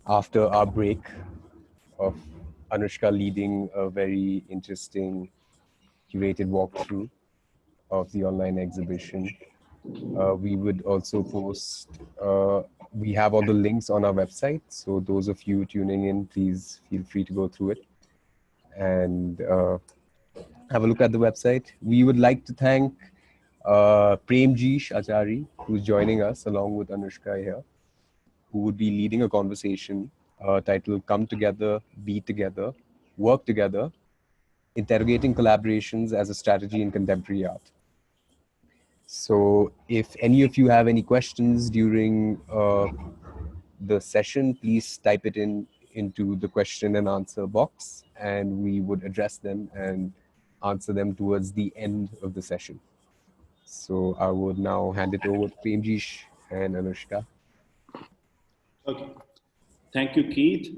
after our break of Anushka leading a very interesting curated walkthrough of the online exhibition. We would also post, we have all the links on our website. So those of you tuning in, please feel free to go through it and have a look at the website. We would like to thank Premjish Achari, who's joining us along with Anushka here, who would be leading a conversation titled Come Together, Be Together, Work Together, Interrogating Collaborations as a Strategy in Contemporary Art. So if any of you have any questions during the session, please type it into the question and answer box, and we would address them and answer them towards the end of the session. So I would now hand it over to Premjish and Anushka. Okay. Thank you, Keith.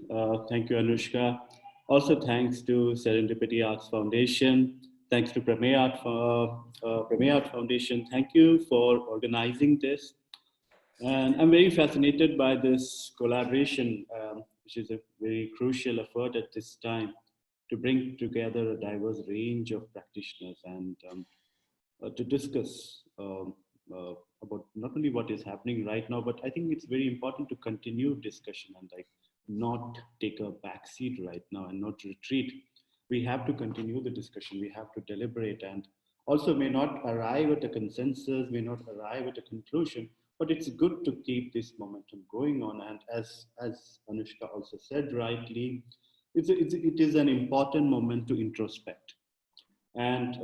Thank you, Anushka. Also, thanks to Serendipity Arts Foundation. Thanks to Premier Art Foundation. Thank you for organizing this. And I'm very fascinated by this collaboration, which is a very crucial effort at this time to bring together a diverse range of practitioners and to discuss about not only what is happening right now, but I think it's very important to continue discussion and like not take a backseat right now and not retreat. We have to continue the discussion. We have to deliberate and also may not arrive at a consensus, may not arrive at a conclusion, but it's good to keep this momentum going on. And as Anushka also said rightly, it is an important moment to introspect. And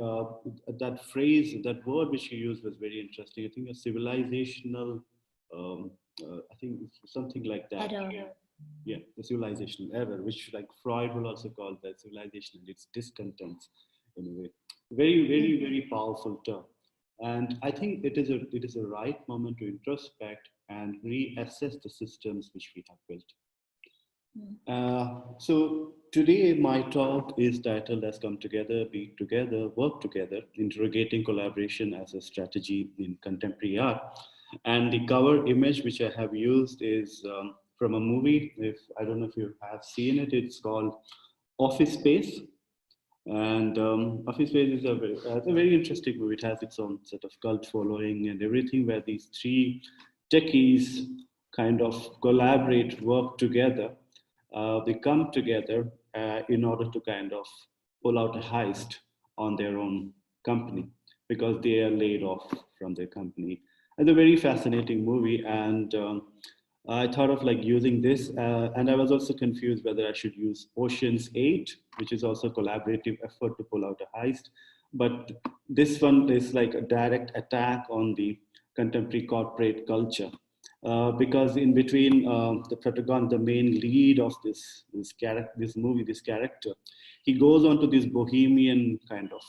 that phrase, that word which you used was very interesting. I think a civilizational, I think it's something like that. Error. Yeah, the civilizational error, which like Freud will also call that civilization and its discontents in a way. Very, very, very powerful term. And I think it is a right moment to introspect and reassess the systems which we have built. So today my talk is titled as Come Together, Be Together, Work Together, Interrogating Collaboration as a Strategy in Contemporary Art. And the cover image which I have used is from a movie. If I don't know if you have seen it, it's called Office Space. And Office Space is it's a very interesting movie. It has its own sort of cult following and everything, where these three techies kind of collaborate, work together. They come together in order to kind of pull out a heist on their own company because they are laid off from their company. It's a very fascinating movie, and I thought of like using this, and I was also confused whether I should use Ocean's 8, which is also a collaborative effort to pull out a heist. But this one is like a direct attack on the contemporary corporate culture. Because in between the protagonist, the main lead of this movie, this character, he goes on to this bohemian kind of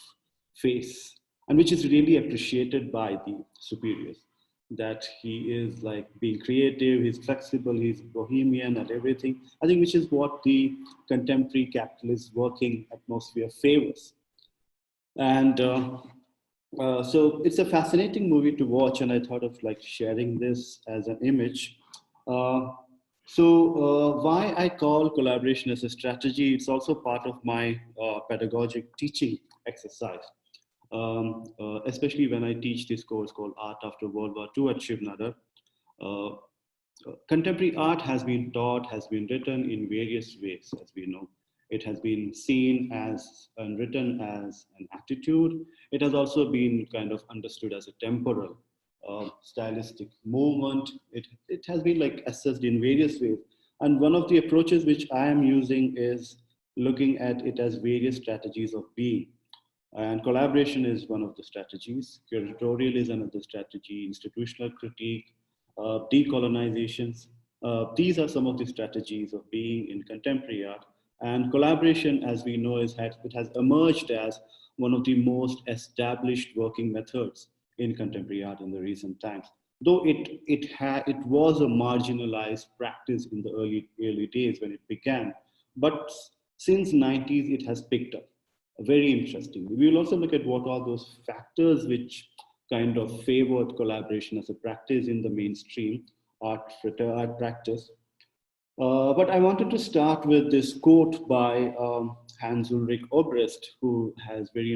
face, and which is really appreciated by the superiors. That he is like being creative, he's flexible, he's bohemian and everything. I think which is what the contemporary capitalist working atmosphere favors. And so it's a fascinating movie to watch, and I thought of like sharing this as an image. Why I call collaboration as a strategy, it's also part of my pedagogic teaching exercise, especially when I teach this course called Art After World War II at Shiv Nadar. Contemporary art has been taught, has been written in various ways, as we know. It has been seen as and written as an attitude. It has also been kind of understood as a temporal, stylistic movement. It has been like assessed in various ways. And one of the approaches which I am using is looking at it as various strategies of being. And collaboration is one of the strategies. Curatorial is another strategy. Institutional critique, decolonizations. These are some of the strategies of being in contemporary art. And collaboration, as we know, it has emerged as one of the most established working methods in contemporary art in the recent times. Though it was a marginalized practice in the early days when it began, but since 90s it has picked up. Very interesting. We will also look at what are those factors which kind of favored collaboration as a practice in the mainstream art practice. But I wanted to start with this quote by Hans Ulrich Obrist, who has very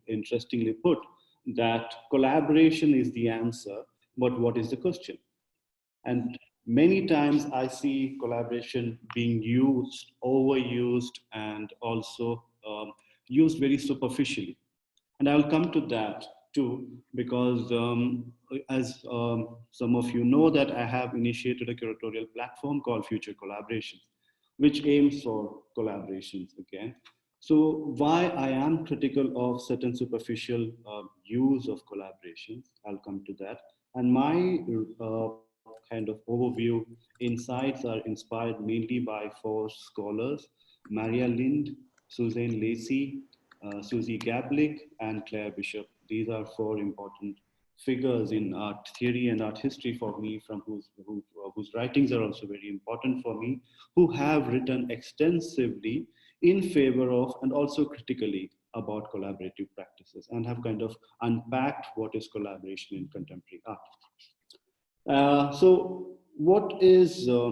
interestingly put that collaboration is the answer, but what is the question? And many times I see collaboration being used, overused, and also used very superficially. And I'll come to that too, because as some of you know that I have initiated a curatorial platform called Future Collaborations, which aims for collaborations again. So why I am critical of certain superficial use of collaborations, I'll come to that. And my kind of overview insights are inspired mainly by four scholars, Maria Lind, Suzanne Lacey, Susie Gablick, and Claire Bishop. These are four important figures in art theory and art history for me, from whose writings are also very important for me, who have written extensively in favor of and also critically about collaborative practices and have kind of unpacked what is collaboration in contemporary art. So, what is uh,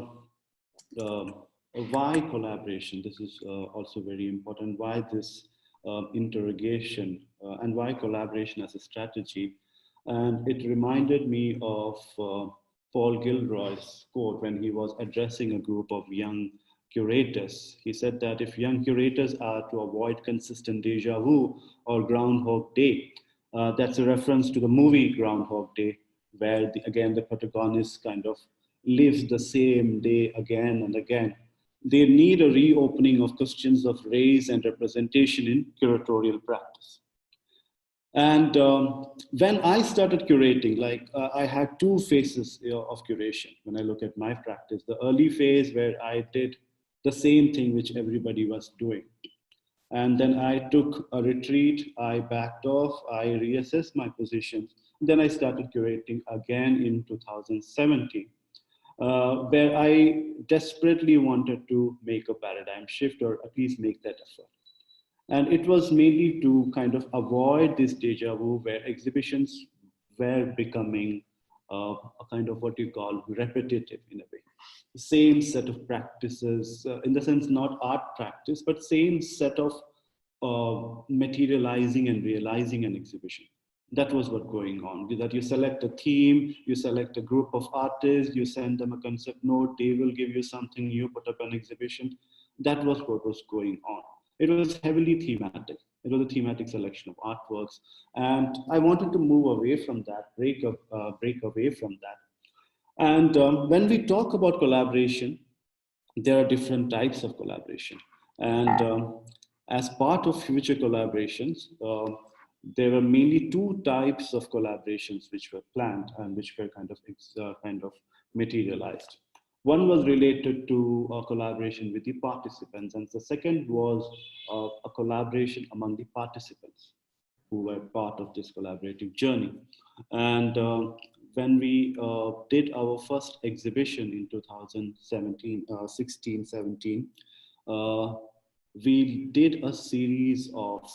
why collaboration? This is also very important. Why this interrogation and why collaboration as a strategy? And it reminded me of Paul Gilroy's quote when he was addressing a group of young curators. He said that if young curators are to avoid consistent deja vu or Groundhog Day, that's a reference to the movie Groundhog Day, where again the protagonist kind of lives the same day again and again. They need a reopening of questions of race and representation in curatorial practice. And when I started curating, like I had two phases of curation when I look at my practice. The early phase where I did the same thing which everybody was doing. And then I took a retreat, I backed off, I reassessed my positions. Then I started curating again in 2017, where I desperately wanted to make a paradigm shift or at least make that effort. And it was mainly to kind of avoid this deja vu where exhibitions were becoming a kind of what you call repetitive in a way. Same set of practices, in the sense not art practice, but same set of materializing and realizing an exhibition. That was what going on. That you select a theme, you select a group of artists, you send them a concept note, they will give you something new, put up an exhibition. That was what was going on. It was heavily thematic. It was a thematic selection of artworks, and I wanted to move away from that, break away from that. And when we talk about collaboration, there are different types of collaboration. And as part of future collaborations, there were mainly two types of collaborations which were planned and which were kind of materialized. One was related to a collaboration with the participants, and the second was a collaboration among the participants who were part of this collaborative journey. And when we did our first exhibition in 2017, 16, 17, uh, we did a series of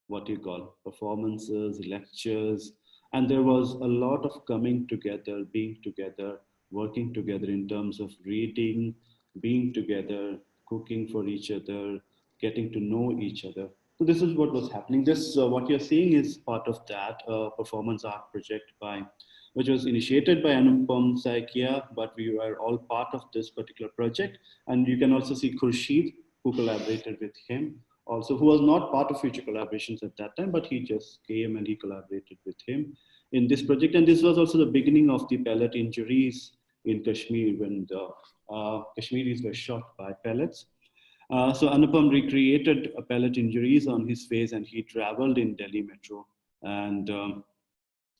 what you call performances, lectures, and there was a lot of coming together, being together, working together in terms of reading, being together, cooking for each other, getting to know each other. So this is what was happening. This what you're seeing is part of that performance art project by, which was initiated by Anupam Saikia, but we were all part of this particular project. And you can also see Khurshid, who collaborated with him, also who was not part of future collaborations at that time, but he just came and he collaborated with him in this project. And this was also the beginning of the pellet injuries in Kashmir when the Kashmiris were shot by pellets. So Anupam recreated pellet injuries on his face and he traveled in Delhi metro. And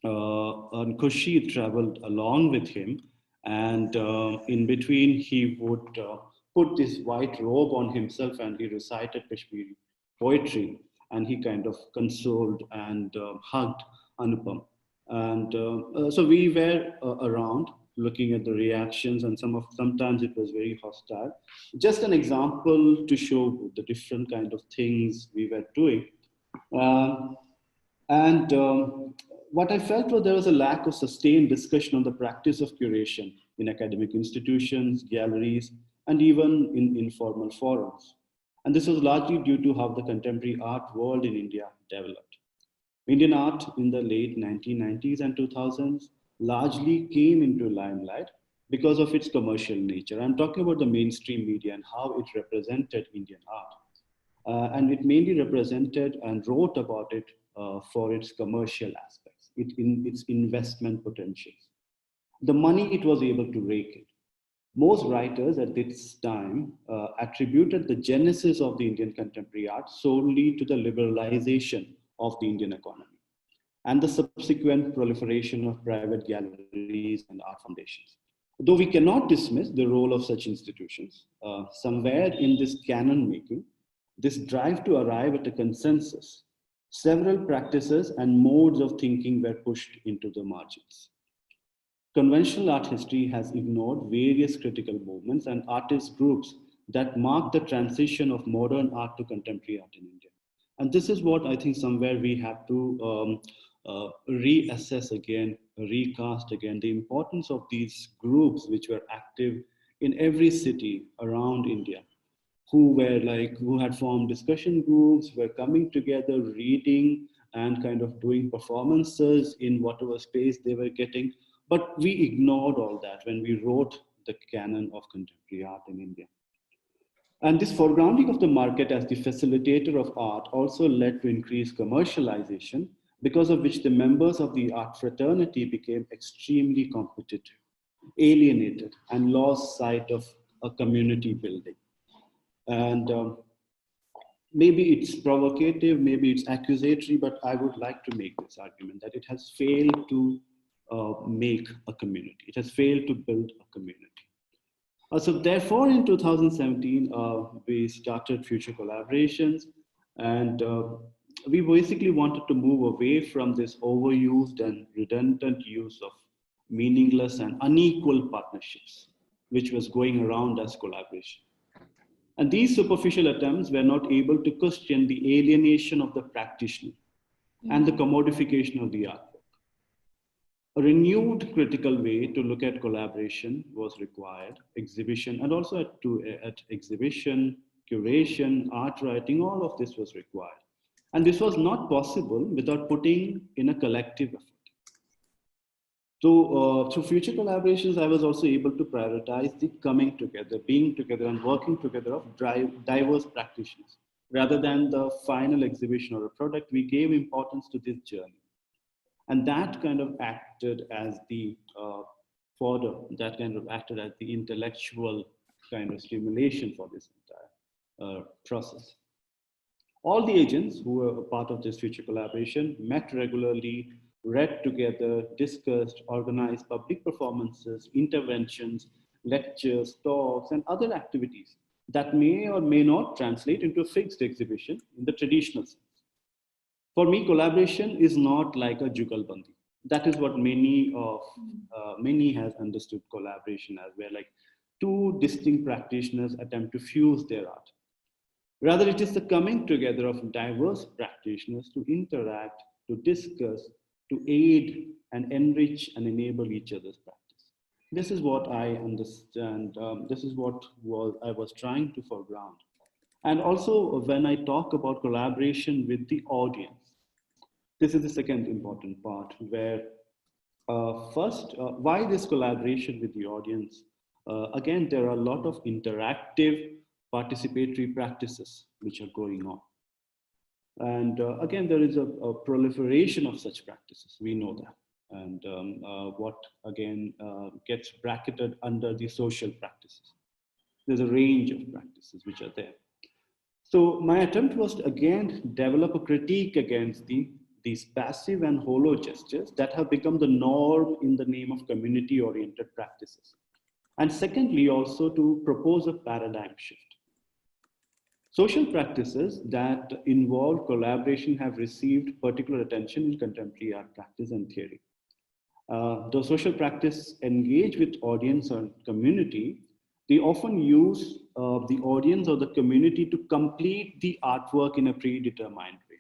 Khurshid traveled along with him. And in between, he would put this white robe on himself and he recited Kashmiri poetry. And he kind of consoled and hugged Anupam. And so we were around looking at the reactions, and sometimes it was very hostile. Just an example to show the different kind of things we were doing. Uh, and what I felt was there was a lack of sustained discussion on the practice of curation in academic institutions, galleries, and even in informal forums. And this was largely due to how the contemporary art world in India developed. Indian art in the late 1990s and 2000s largely came into limelight because of its commercial nature. I'm talking about the mainstream media and how it represented Indian art. And it mainly represented and wrote about it for its commercial aspects, its investment potentials, the money it was able to rake in. Most writers at this time attributed the genesis of the Indian contemporary art solely to the liberalization of the Indian economy and the subsequent proliferation of private galleries and art foundations. Though we cannot dismiss the role of such institutions, somewhere in this canon making, this drive to arrive at a consensus, several practices and modes of thinking were pushed into the margins. Conventional art history has ignored various critical movements and artist groups that mark the transition of modern art to contemporary art in India. And this is what I think somewhere we have to reassess again, recast again the importance of these groups which were active in every city around India, who had formed discussion groups, were coming together, reading and kind of doing performances in whatever space they were getting. But we ignored all that when we wrote the canon of contemporary art in India. And this foregrounding of the market as the facilitator of art also led to increased commercialization, because of which the members of the art fraternity became extremely competitive, alienated, and lost sight of a community building. And maybe it's provocative, maybe it's accusatory, but I would like to make this argument that it has failed to make a community. It has failed to build a community. So therefore, in 2017, we started future collaborations, and we basically wanted to move away from this overused and redundant use of meaningless and unequal partnerships, which was going around as collaboration. And these superficial attempts were not able to question the alienation of the practitioner and the commodification of the artwork. A renewed critical way to look at collaboration was required. Exhibition, and also at exhibition, curation, art writing, all of this was required. And this was not possible without putting in a collective effort. So through future collaborations, I was also able to prioritize the coming together, being together and working together of diverse practitioners. Rather than the final exhibition or a product, we gave importance to this journey. And that kind of acted as the fodder, that kind of acted as the intellectual kind of stimulation for this entire process. All the agents who were a part of this future collaboration met regularly, read together, discussed, organized public performances, interventions, lectures, talks, and other activities that may or may not translate into a fixed exhibition in the traditional sense. For me, collaboration is not like a jugalbandi. That is what many has understood collaboration as, where like two distinct practitioners attempt to fuse their art. Rather, it is the coming together of diverse practitioners to interact, to discuss, to aid and enrich and enable each other's practice. This is what I understand. This is what I was trying to foreground. And also, when I talk about collaboration with the audience, this is the second important part where first, why this collaboration with the audience? Again, there are a lot of interactive participatory practices which are going on. And again, there is a proliferation of such practices. We know that. And what again gets bracketed under the social practices. There's a range of practices which are there. So my attempt was to again develop a critique against these passive and hollow gestures that have become the norm in the name of community-oriented practices. And secondly, also to propose a paradigm shift. Social practices that involve collaboration have received particular attention in contemporary art practice and theory. The social practice engage with audience or community, they often use the audience or the community to complete the artwork in a predetermined way.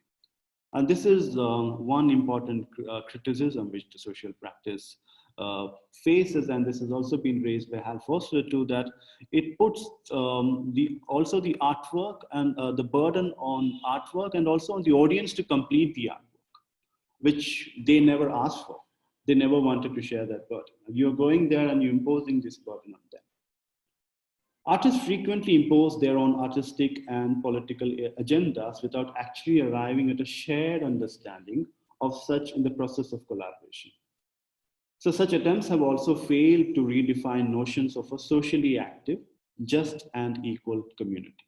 And this is one important criticism which the social practice faces, and this has also been raised by Hal Foster too, that it puts also the artwork and the burden on artwork and also on the audience to complete the artwork, which they never asked for. They never wanted to share that burden. You're going there and you're imposing this burden on them. Artists frequently impose their own artistic and political agendas without actually arriving at a shared understanding of such in the process of collaboration. So, such attempts have also failed to redefine notions of a socially active, just, and equal community.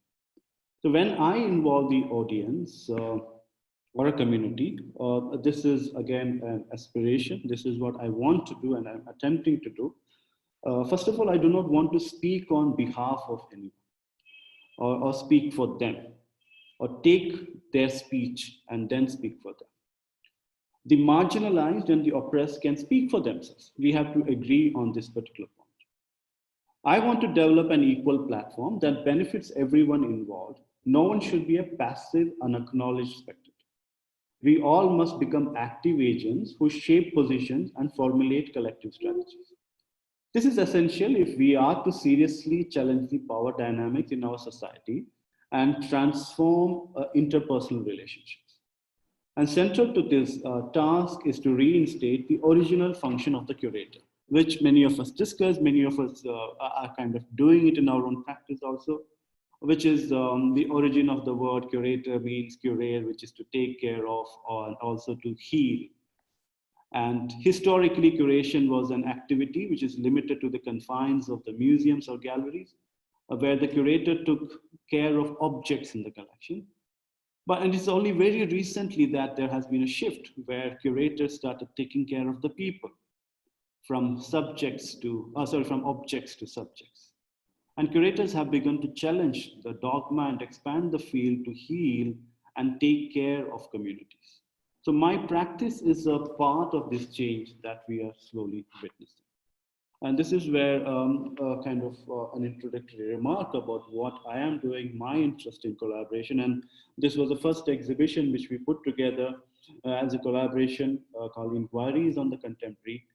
So, when I involve the audience or a community, this is again an aspiration. This is what I want to do and I'm attempting to do. First of all, I do not want to speak on behalf of anyone or speak for them or take their speech and then speak for them. The marginalized and the oppressed can speak for themselves. We have to agree on this particular point. I want to develop an equal platform that benefits everyone involved. No one should be a passive, unacknowledged spectator. We all must become active agents who shape positions and formulate collective strategies. This is essential if we are to seriously challenge the power dynamics in our society and transform interpersonal relationships. And central to this task is to reinstate the original function of the curator, which many of us discuss, many of us are kind of doing it in our own practice also, which is the origin of the word curator means curare, which is to take care of or also to heal. And historically, curation was an activity which is limited to the confines of the museums or galleries, where the curator took care of objects in the collection. And it's only very recently that there has been a shift where curators started taking care of the people from from objects to subjects. And curators have begun to challenge the dogma and expand the field to heal and take care of communities. So my practice is a part of this change that we are slowly witnessing. And this is where kind of an introductory remark about what I am doing, my interest in collaboration. And this was the first exhibition which we put together as a collaboration called Inquiries on the Contemporary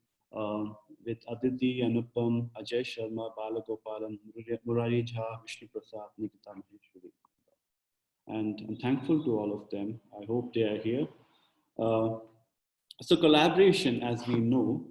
with Aditi, Anupam, Ajay Sharma, Bala Gopalan, Murari Jha, Vishnu Prasad, Nikita Maheshwari. And I'm thankful to all of them. I hope they are here. So collaboration, as we know,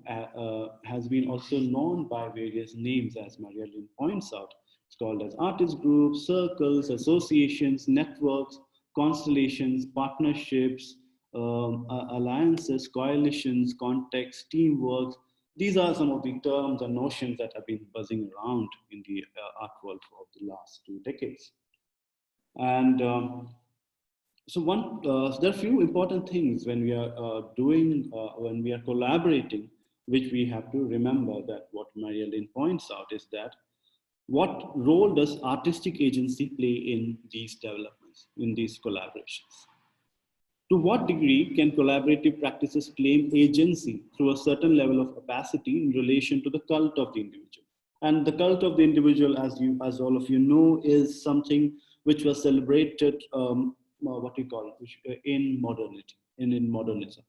has been also known by various names, as Maria Lynn points out. It's called as artist groups, circles, associations, networks, constellations, partnerships, alliances, coalitions, contexts, teamwork. These are some of the terms and notions that have been buzzing around in the art world for the last 2 decades. And so there are few important things when we are when we are collaborating, which we have to remember that what Maria Lynn points out is that what role does artistic agency play in these developments, in these collaborations? To what degree can collaborative practices claim agency through a certain level of opacity in relation to the cult of the individual? And the cult of the individual, as all of you know, is something which was celebrated, what we call in modernity, in modernism.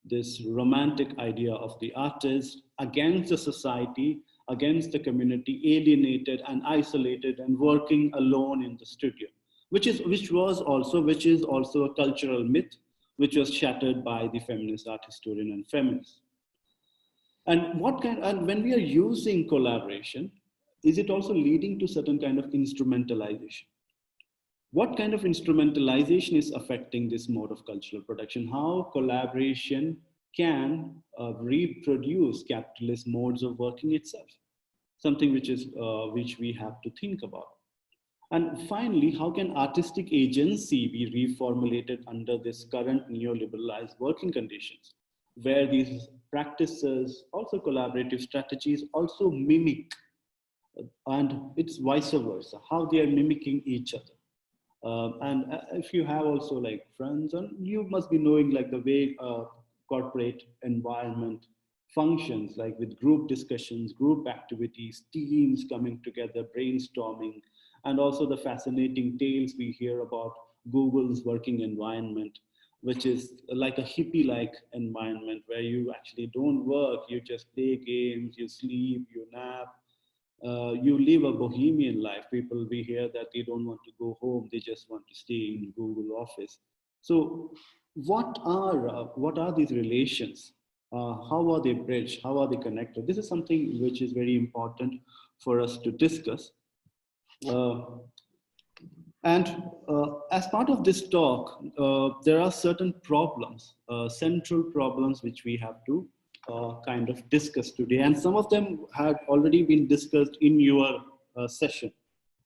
This romantic idea of the artist against the society, against the community, alienated and isolated and working alone in the studio, which is also a cultural myth, which was shattered by the feminist art historian and feminists. And when we are using collaboration, is it also leading to certain kind of instrumentalization? What kind of instrumentalization is affecting this mode of cultural production? How collaboration can reproduce capitalist modes of working itself? Something which we have to think about. And finally, how can artistic agency be reformulated under this current neoliberalized working conditions, where these practices, also collaborative strategies, also mimic, and it's vice versa, how they are mimicking each other. And if you have also like friends, and you must be knowing like the way corporate environment functions, like with group discussions, group activities, teams coming together, brainstorming, and also the fascinating tales we hear about Google's working environment, which is like a hippie-like environment where you actually don't work, you just play games, you sleep, you nap, you live a bohemian life. People, we hear that they don't want to go home, they just want to stay in Google Office. So, what are these relations? How are they bridged? How are they connected? This is something which is very important for us to discuss. Uh, and as part of this talk, there are certain problems, central problems, which we have to kind of discuss today. And some of them had already been discussed in your session.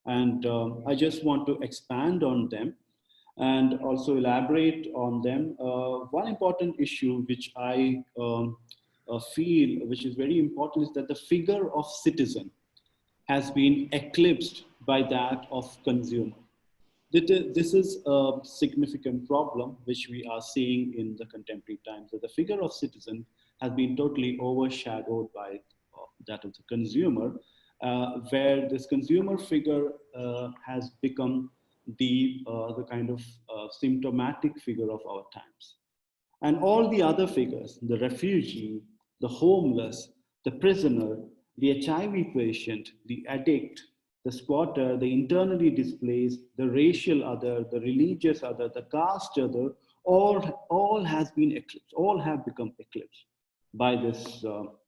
And I just want to expand on them and also elaborate on them. One important issue which I feel which is very important is that the figure of citizen has been eclipsed by that of consumer. This is a significant problem which we are seeing in the contemporary times, that the figure of citizen has been totally overshadowed by that of the consumer, where this consumer figure has become the kind of symptomatic figure of our times. And all the other figures, the refugee, the homeless, the prisoner, the HIV patient, the addict, the squatter, the internally displaced, the racial other, the religious other, the caste other, all has been eclipsed, all have become eclipsed by this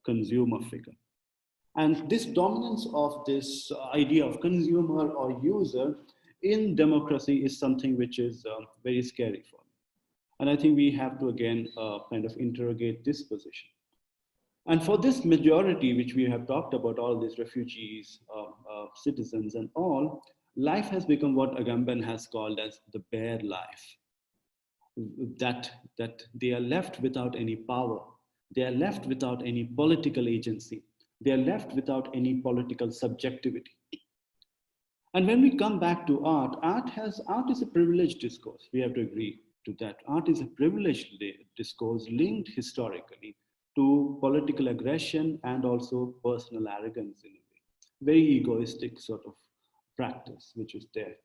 consumer figure. And this dominance of this idea of consumer or user in democracy is something which is very scary for me. And I think we have to again kind of interrogate this position. And for this majority, which we have talked about, all these refugees, citizens, and all, life has become what Agamben has called as the bare life. That they are left without any power, they are left without any political agency, they are left without any political subjectivity. And when we come back to art, art is a privileged discourse. We have to agree to that. Art is a privileged discourse linked historically to political aggression and also personal arrogance in a way. Very egoistic sort of practice which is there.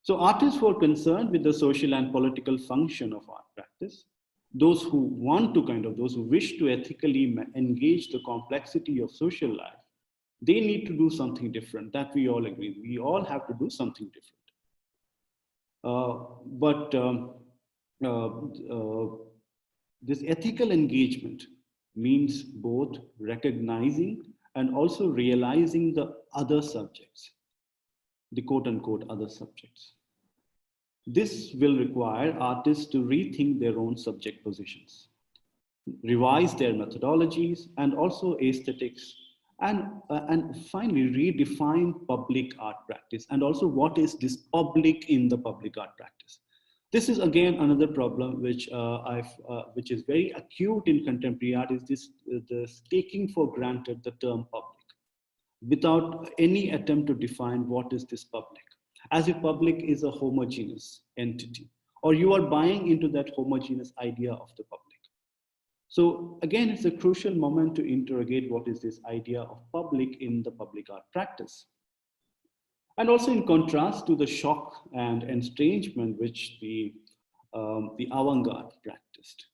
So artists who are concerned with the social and political function of art practice, those who want to those who wish to ethically engage the complexity of social life, they need to do something different. That we all agree. We all have to do something different. But this ethical engagement means both recognizing and also realizing the other subjects, the quote unquote other subjects. This will require artists to rethink their own subject positions, revise their methodologies and also aesthetics, and finally redefine public art practice, and also what is this public in the public art practice. This is again another problem which is very acute in contemporary art, is this taking for granted the term public without any attempt to define what is this public, as if public is a homogeneous entity, or you are buying into that homogeneous idea of the public. So again, it's a crucial moment to interrogate what is this idea of public in the public art practice. And also in contrast to the shock and estrangement which the avant-garde practiced.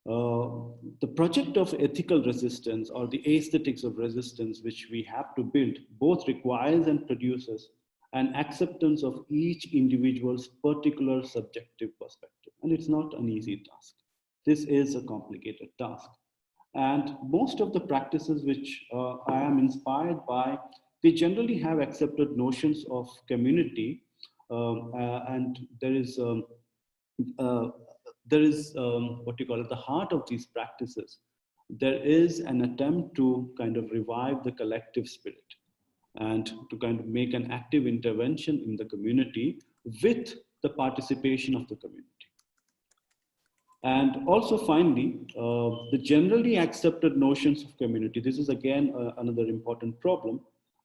The project of ethical resistance or the aesthetics of resistance which we have to build both requires and produces an acceptance of each individual's particular subjective perspective. And it's not an easy task. This is a complicated task. And most of the practices which I am inspired by, they generally have accepted notions of community, and there is what you call at the heart of these practices, there is an attempt to kind of revive the collective spirit and to kind of make an active intervention in the community with the participation of the community. And also finally, the generally accepted notions of community. This is again another important problem.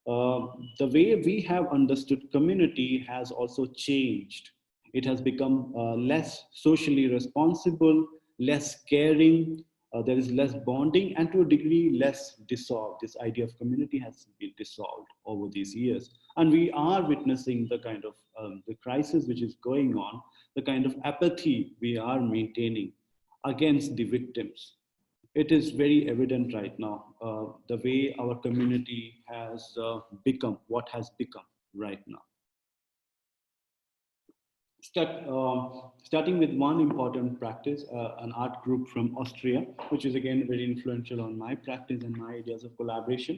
The way we have understood community has also changed. It has become less socially responsible, less caring, there is less bonding, and to a degree less dissolved. This idea of community has been dissolved over these years. And we are witnessing the kind of the crisis which is going on, the kind of apathy we are maintaining against the victims. It is very evident right now, the way our community has become, what has become right now. Starting with one important practice, an art group from Austria, which is again very influential on my practice and my ideas of collaboration,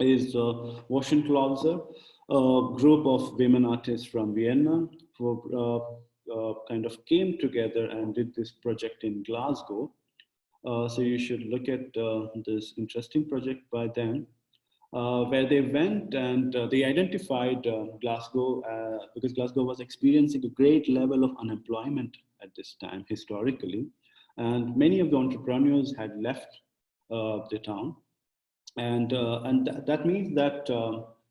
is Klauser, a group of women artists from Vienna who kind of came together and did this project in Glasgow. So you should look at this interesting project by them, where they went and they identified Glasgow, because Glasgow was experiencing a great level of unemployment at this time historically, and many of the entrepreneurs had left the town, and that means that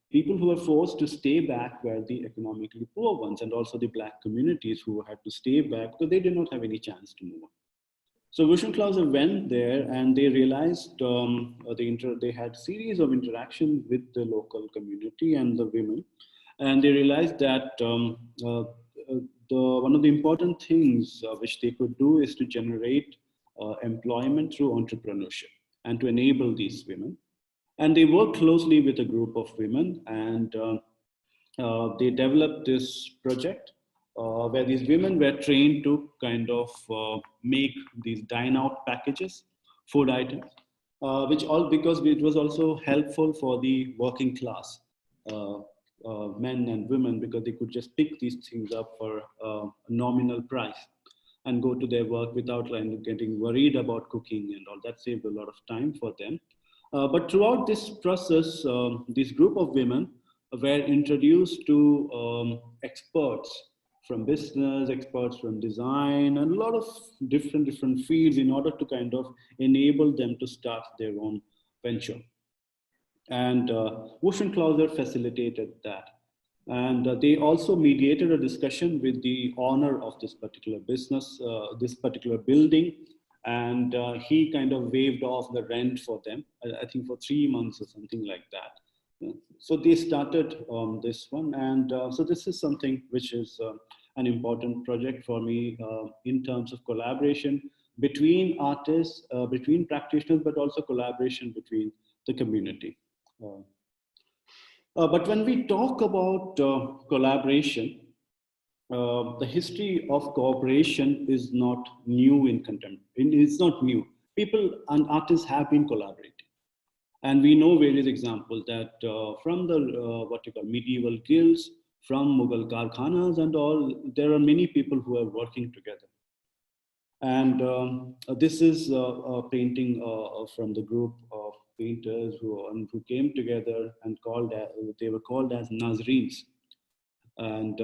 people who were forced to stay back were the economically poor ones, and also the black communities who had to stay back because they did not have any chance to move. So Klauser went there and they realized they had series of interaction with the local community and the women, and they realized that one of the important things which they could do is to generate employment through entrepreneurship and to enable these women. And they worked closely with a group of women, and they developed this project where these women were trained to kind of make these dine out packages, food items, which all because it was also helpful for the working class uh, men and women, because they could just pick these things up for a nominal price and go to their work without like, getting worried about cooking and all. That saved a lot of time for them. But throughout this process, this group of women were introduced to experts from business, experts from design, and a lot of different fields in order to kind of enable them to start their own venture. And Klauser facilitated that. And they also mediated a discussion with the owner of this particular business, this particular building, and he kind of waived off the rent for them, I think for 3 months or something like that. So they started this one, and so this is something which is an important project for me in terms of collaboration between artists, between practitioners, but also collaboration between the community. Uh, but when we talk about collaboration, the history of cooperation is not new in contemporary. It's not new. People and artists have been collaborating. And we know various examples that from the what you call medieval guilds, from Mughal karkhanas and all, there are many people who are working together. And this is a painting from the group of painters who came together and they were called as Nazarenes. And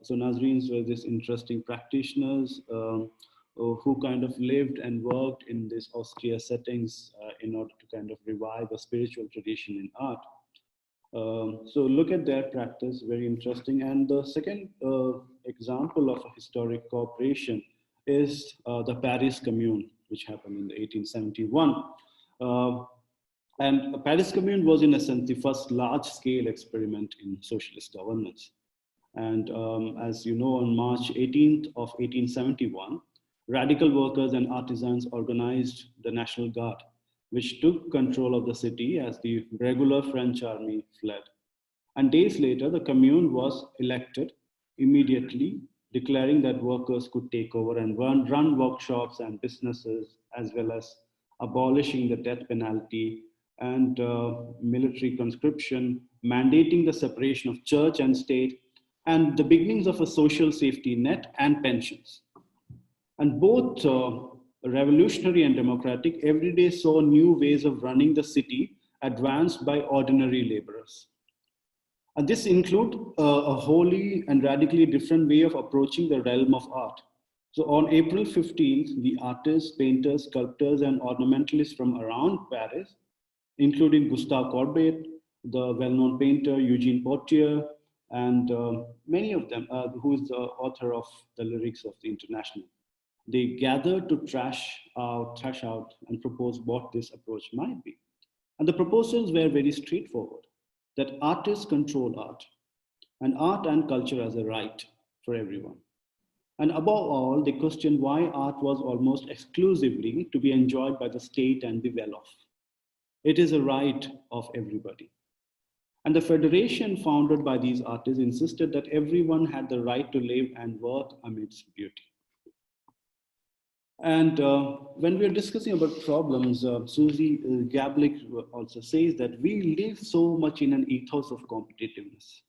so Nazarenes were these interesting practitioners who kind of lived and worked in these austere settings in order to kind of revive a spiritual tradition in art. So look at their practice, very interesting. And the second example of a historic cooperation is the Paris Commune, which happened in 1871. And the Paris Commune was, in a sense, the first large-scale experiment in socialist governance. And as you know, on March 18th of 1871, radical workers and artisans organized the National Guard, which took control of the city as the regular French army fled. And days later, the commune was elected immediately, declaring that workers could take over and run workshops and businesses, as well as abolishing the death penalty and military conscription, mandating the separation of church and state, and the beginnings of a social safety net and pensions. And both revolutionary and democratic, every day saw new ways of running the city advanced by ordinary laborers. And this include a wholly and radically different way of approaching the realm of art. So on April 15th, the artists, painters, sculptors, and ornamentalists from around Paris, including Gustave Courbet, the well-known painter Eugene Potier, and many of them, who is the author of the lyrics of the International, they gathered to thrash out and propose what this approach might be. And the proposals were very straightforward. that artists control art, and art and culture as a right for everyone. And above all, they questioned why art was almost exclusively to be enjoyed by the state and the well off. It is a right of everybody. And the federation founded by these artists insisted that everyone had the right to live and work amidst beauty. And when we're discussing about problems, Susie Gablik also says that we live so much in an ethos of competitiveness,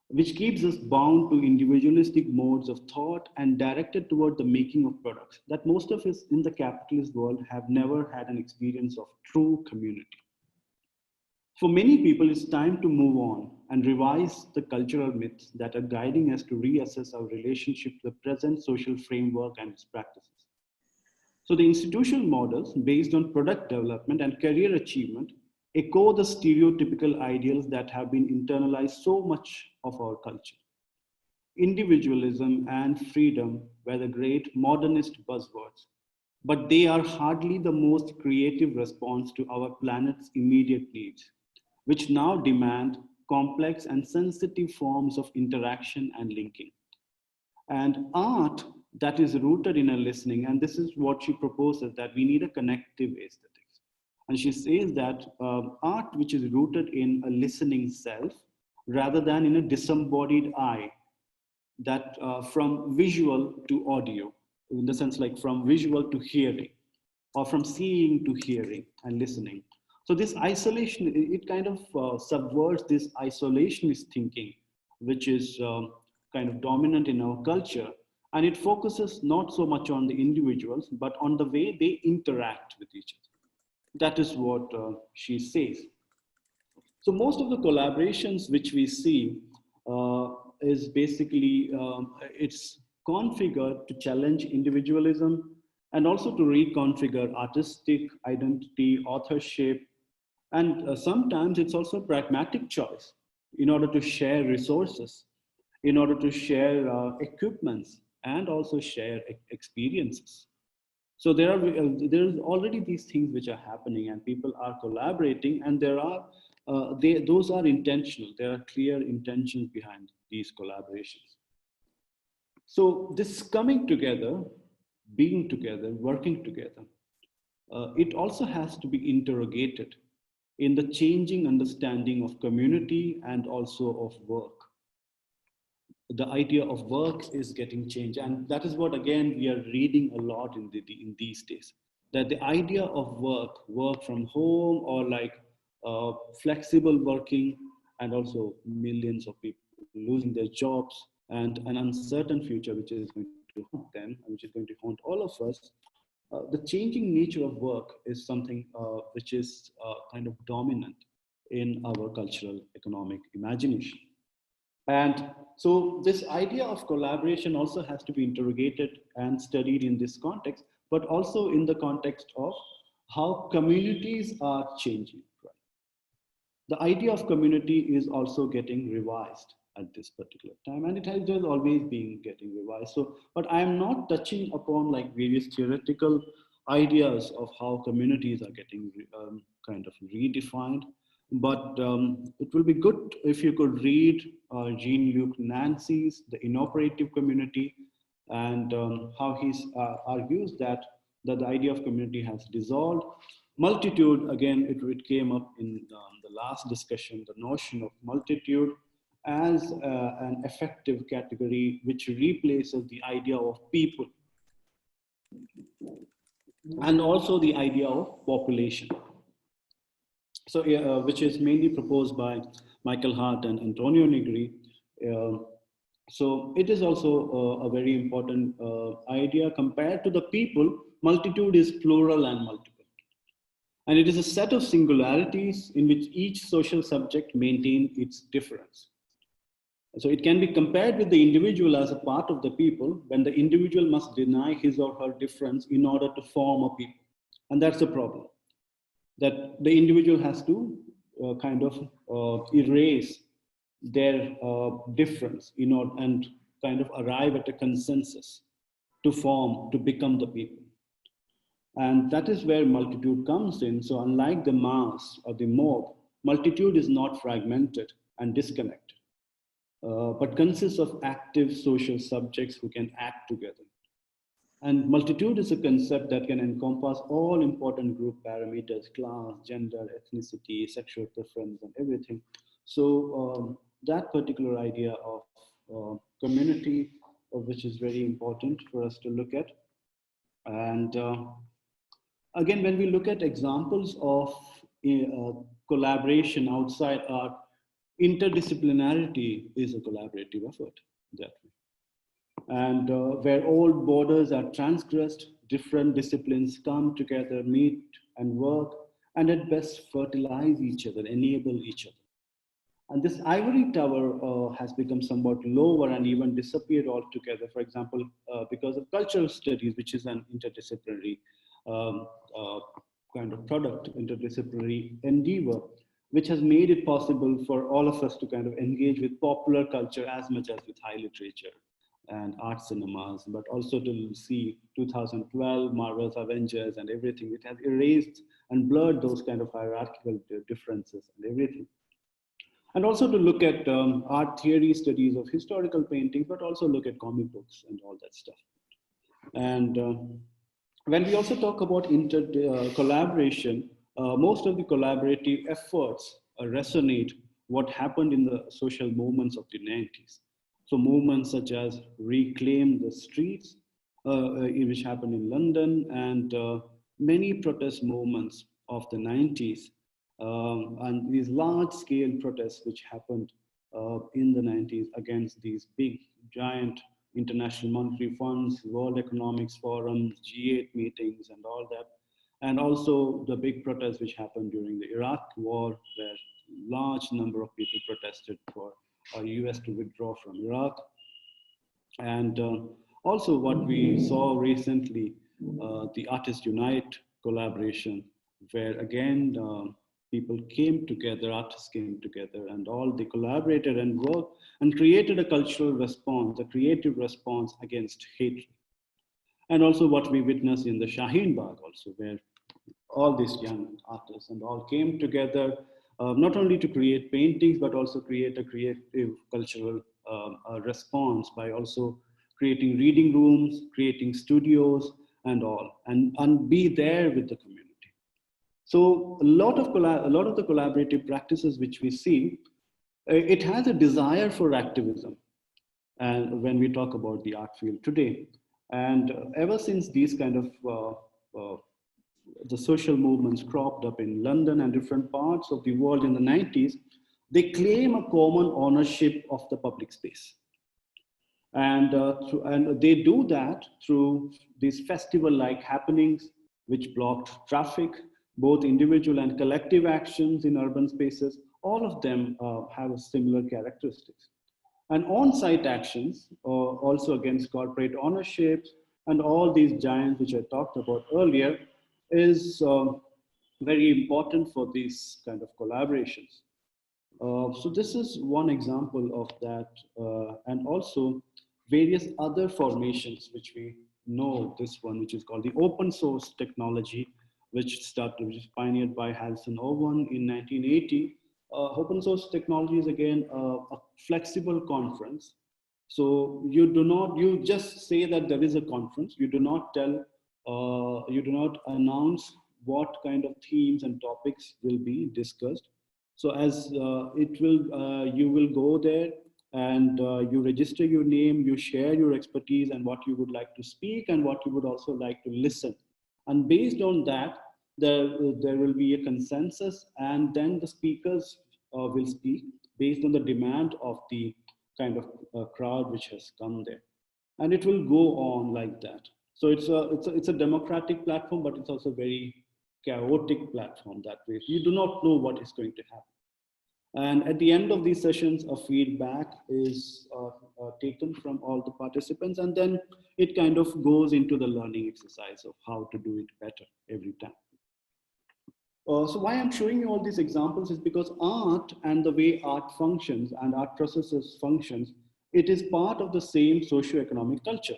which keeps us bound to individualistic modes of thought and directed toward the making of products that most of us in the capitalist world have never had an experience of true community. For many people, it's time to move on and revise the cultural myths that are guiding us to reassess our relationship to the present social framework and its practices. So the institutional models based on product development and career achievement echo the stereotypical ideals that have been internalized so much of our culture. Individualism and freedom were the great modernist buzzwords, but they are hardly the most creative response to our planet's immediate needs, which now demand complex and sensitive forms of interaction and linking. And art that is rooted in a listening, and this is what she proposes, that we need a connective aesthetics. And she says that art which is rooted in a listening self rather than in a disembodied I, that from visual to audio, in the sense like from visual to hearing, or from seeing to hearing and listening. So this isolation, it kind of subverts this isolationist thinking, which is kind of dominant in our culture. And it focuses not so much on the individuals, but on the way they interact with each other. That is what she says. So most of the collaborations which we see is basically, it's configured to challenge individualism and also to reconfigure artistic identity, authorship, and sometimes it's also a pragmatic choice in order to share resources, in order to share equipments, and also share experiences. So there's already these things which are happening, and people are collaborating, and there are those are intentional. There are clear intentions behind these collaborations. So this coming together, being together, working together, it also has to be interrogated in the changing understanding of community and also of work. The idea of work is getting changed, and that is what again we are reading a lot in these days, that the idea of work from home, or like flexible working, and also millions of people losing their jobs, and an uncertain future which is going to haunt them, which is going to haunt all of us. The changing nature of work is something which is kind of dominant in our cultural economic imagination. And so this idea of collaboration also has to be interrogated and studied in this context, but also in the context of how communities are changing. Right? The idea of community is also getting revised at this particular time, and it has just always been getting revised. So, but I am not touching upon like various theoretical ideas of how communities are getting kind of redefined. But it will be good if you could read Jean-Luc Nancy's The Inoperative Community, and how he argues that, that the idea of community has dissolved. Multitude, again, it came up in the last discussion, the notion of multitude as an effective category which replaces the idea of people, and also the idea of population. So, which is mainly proposed by Michael Hart and Antonio Negri. So it is also a very important idea. Compared to the people, multitude is plural and multiple. And it is a set of singularities in which each social subject maintains its difference. So it can be compared with the individual as a part of the people, when the individual must deny his or her difference in order to form a people. And that's the problem, that the individual has to kind of erase their difference, you know, and kind of arrive at a consensus to form, to become the people. And that is where multitude comes in. So unlike the mass or the mob, multitude is not fragmented and disconnected, but consists of active social subjects who can act together. And multitude is a concept that can encompass all important group parameters: class, gender, ethnicity, sexual preference, and everything. So that particular idea of community, which is very important for us to look at. And again, when we look at examples of collaboration outside art, interdisciplinarity is a collaborative effort that way. And where old borders are transgressed, different disciplines come together, meet and work, and at best fertilize each other, enable each other. And this ivory tower has become somewhat lower and even disappeared altogether, for example, because of cultural studies, which is an interdisciplinary um, uh, kind of product, interdisciplinary endeavor, which has made it possible for all of us to kind of engage with popular culture as much as with high literature and art cinemas, but also to see 2012 Marvel's Avengers and everything. It has erased and blurred those kind of hierarchical differences and everything. And also to look at art theory studies of historical paintings, but also look at comic books and all that stuff. And when we also talk about collaboration, most of the collaborative efforts resonate what happened in the social movements of the 90s. So movements such as Reclaim the Streets, which happened in London, and many protest movements of the 90s, and these large scale protests which happened in the 90s against these big, giant international monetary funds, World Economics Forums, G8 meetings, and all that. And also the big protests which happened during the Iraq War, where large number of people protested for US to withdraw from Iraq. And also what we saw recently, the Artists Unite collaboration, where again, people came together, artists came together, and all they collaborated and worked and created a cultural response, a creative response against hatred. And also what we witnessed in the Shaheen Bagh also, where all these young artists and all came together, not only to create paintings, but also create a creative cultural response by also creating reading rooms, creating studios and all, and be there with the community. So a lot of the collaborative practices which we see, it has a desire for activism. And when we talk about the art field today, and ever since these kind of the social movements cropped up in London and different parts of the world in the 90s, they claim a common ownership of the public space. And they do that through these festival-like happenings, which blocked traffic, both individual and collective actions in urban spaces. All of them have similar characteristics. And on-site actions, also against corporate ownerships and all these giants which I talked about earlier, is very important for these kind of collaborations. So this is one example of that, and also various other formations which we know. This one, which is called the open source technology, which was pioneered by Harrison Owen in 1980. Open source technology is again a flexible conference. So you just say that there is a conference. You do not tell, you do not announce what kind of themes and topics will be discussed. So as you will go there and you register your name, you share your expertise and what you would like to speak and what you would also like to listen. And based on that, there will be a consensus, and then the speakers will speak based on the demand of the kind of crowd which has come there. And it will go on like that. So it's a democratic platform, but it's also very chaotic platform that way. You do not know what is going to happen. And at the end of these sessions, a feedback is taken from all the participants, and then it kind of goes into the learning exercise of how to do it better every time. So why I'm showing you all these examples is because art and the way art functions and art processes functions, it is part of the same socio-economic culture.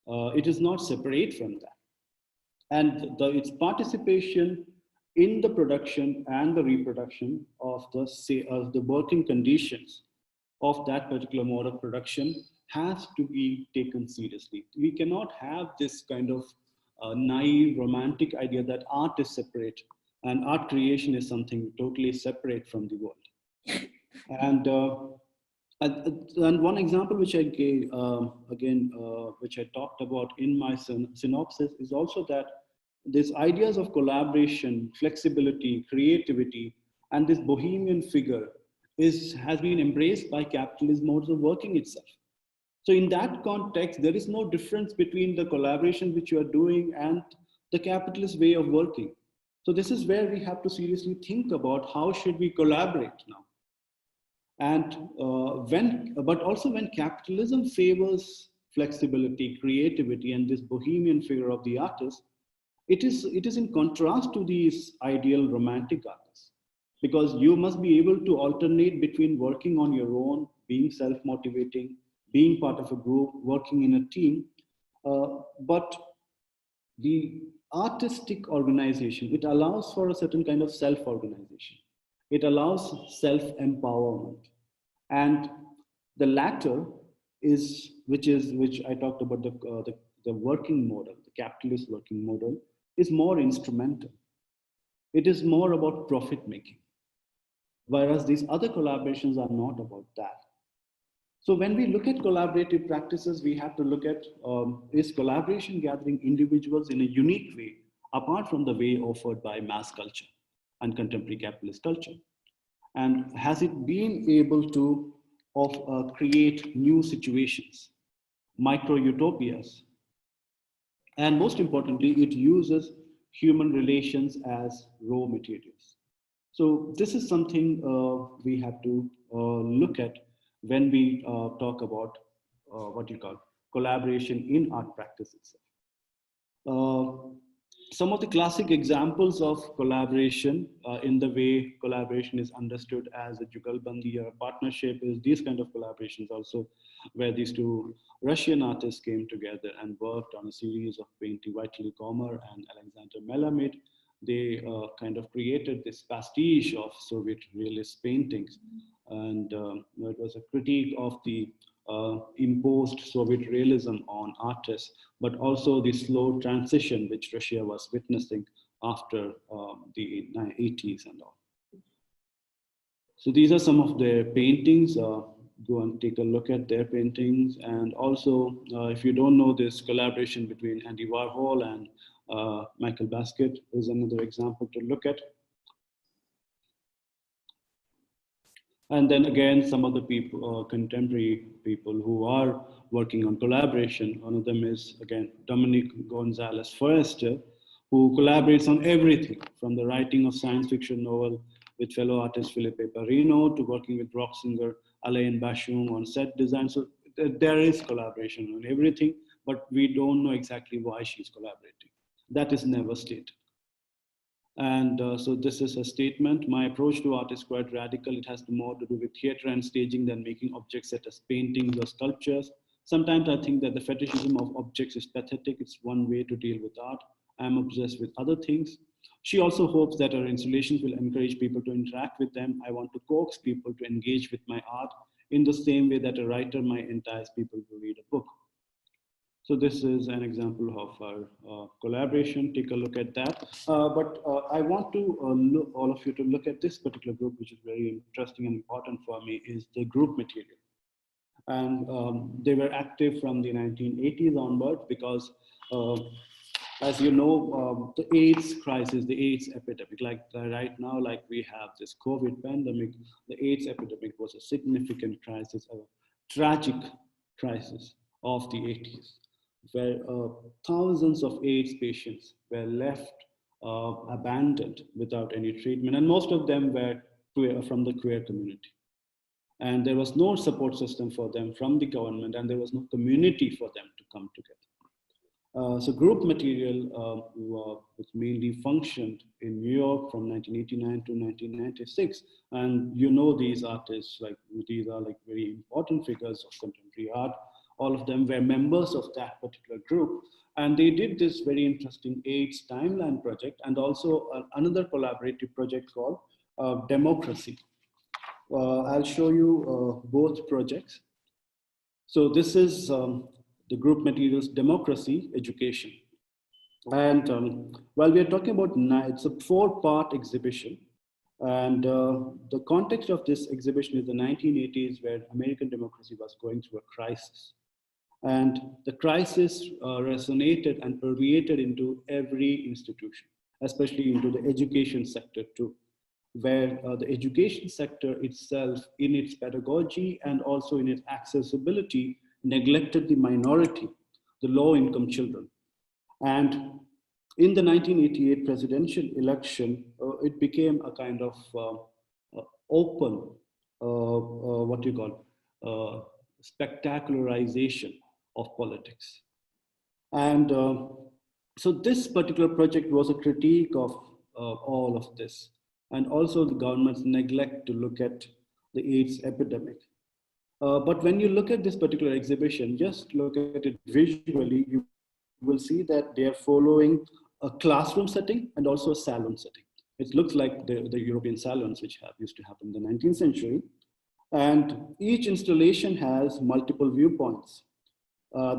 It is not separate from that. And its participation in the production and the reproduction of the, say, the working conditions of that particular mode of production has to be taken seriously. We cannot have this kind of naive romantic idea that art is separate and art creation is something totally separate from the world. And and one example which I gave again, which I talked about in my synopsis, is also that these ideas of collaboration, flexibility, creativity, and this bohemian figure has been embraced by capitalist modes of working itself. So in that context, there is no difference between the collaboration which you are doing and the capitalist way of working. So this is where we have to seriously think about how should we collaborate now. And but also when capitalism favors flexibility, creativity, and this bohemian figure of the artist, it is in contrast to these ideal romantic artists, because you must be able to alternate between working on your own, being self-motivating, being part of a group, working in a team. But the artistic organization, it allows for a certain kind of self-organization. It allows self-empowerment. And the latter which I talked about, the working model, the capitalist working model, is more instrumental. It is more about profit making. Whereas these other collaborations are not about that. So when we look at collaborative practices, we have to look at, is collaboration gathering individuals in a unique way, apart from the way offered by mass culture and contemporary capitalist culture? And has it been able to create new situations, micro utopias? And most importantly, it uses human relations as raw materials. So this is something we have to look at when we talk about what you call collaboration in art practice itself. Some of the classic examples of collaboration in the way collaboration is understood as a jugalbandi or a partnership is these kind of collaborations also, where these two Russian artists came together and worked on a series of painting, Vitaly Komer and Alexander Melamed. They kind of created this pastiche of Soviet realist paintings. And it was a critique of the imposed Soviet realism on artists, but also the slow transition which Russia was witnessing after the 80s and all. So these are some of their paintings. Go and take a look at their paintings. And also, if you don't know, this collaboration between Andy Warhol and Michael Basquiat is another example to look at. And then again, some of the people, contemporary people who are working on collaboration. One of them is, again, Dominic Gonzalez Forrester, who collaborates on everything from the writing of science fiction novel with fellow artist Philippe Parino to working with rock singer Alain Bashung on set design. So there is collaboration on everything, but we don't know exactly why she's collaborating. That is never stated. And so this is a statement. My approach to art is quite radical. It has more to do with theater and staging than making objects such as paintings or sculptures. Sometimes I think that the fetishism of objects is pathetic. It's one way to deal with art. I'm obsessed with other things. She also hopes that her installations will encourage people to interact with them. I want to coax people to engage with my art in the same way that a writer might entice people to read a book. So this is an example of our collaboration. Take a look at that. But I want to all of you to look at this particular group, which is very interesting and important for me, is the group material. And they were active from the 1980s onwards because, as you know, the AIDS crisis, the AIDS epidemic, like right now, like we have this COVID pandemic, the AIDS epidemic was a significant crisis, a tragic crisis of the 80s, where thousands of AIDS patients were left abandoned without any treatment, and most of them were from the queer community. And there was no support system for them from the government, and there was no community for them to come together. So group material was mainly functioned in New York from 1989 to 1996. And you know these artists, like these are like very important figures of contemporary art. All of them were members of that particular group. And they did this very interesting AIDS timeline project and also another collaborative project called Democracy. I'll show you both projects. So this is the group materials, Democracy, Education. And while we are talking about, it's a 4-part exhibition. And the context of this exhibition is the 1980s, where American democracy was going through a crisis. And the crisis resonated and permeated into every institution, especially into the education sector too, where the education sector itself, in its pedagogy and also in its accessibility, neglected the minority, the low-income children. And in the 1988 presidential election, it became a kind of open, what do you call, spectacularization of politics. And so this particular project was a critique of all of this, and also the government's neglect to look at the AIDS epidemic. But when you look at this particular exhibition, just look at it visually, you will see that they are following a classroom setting and also a salon setting. It looks like the European salons, which used to happen in the 19th century. And each installation has multiple viewpoints.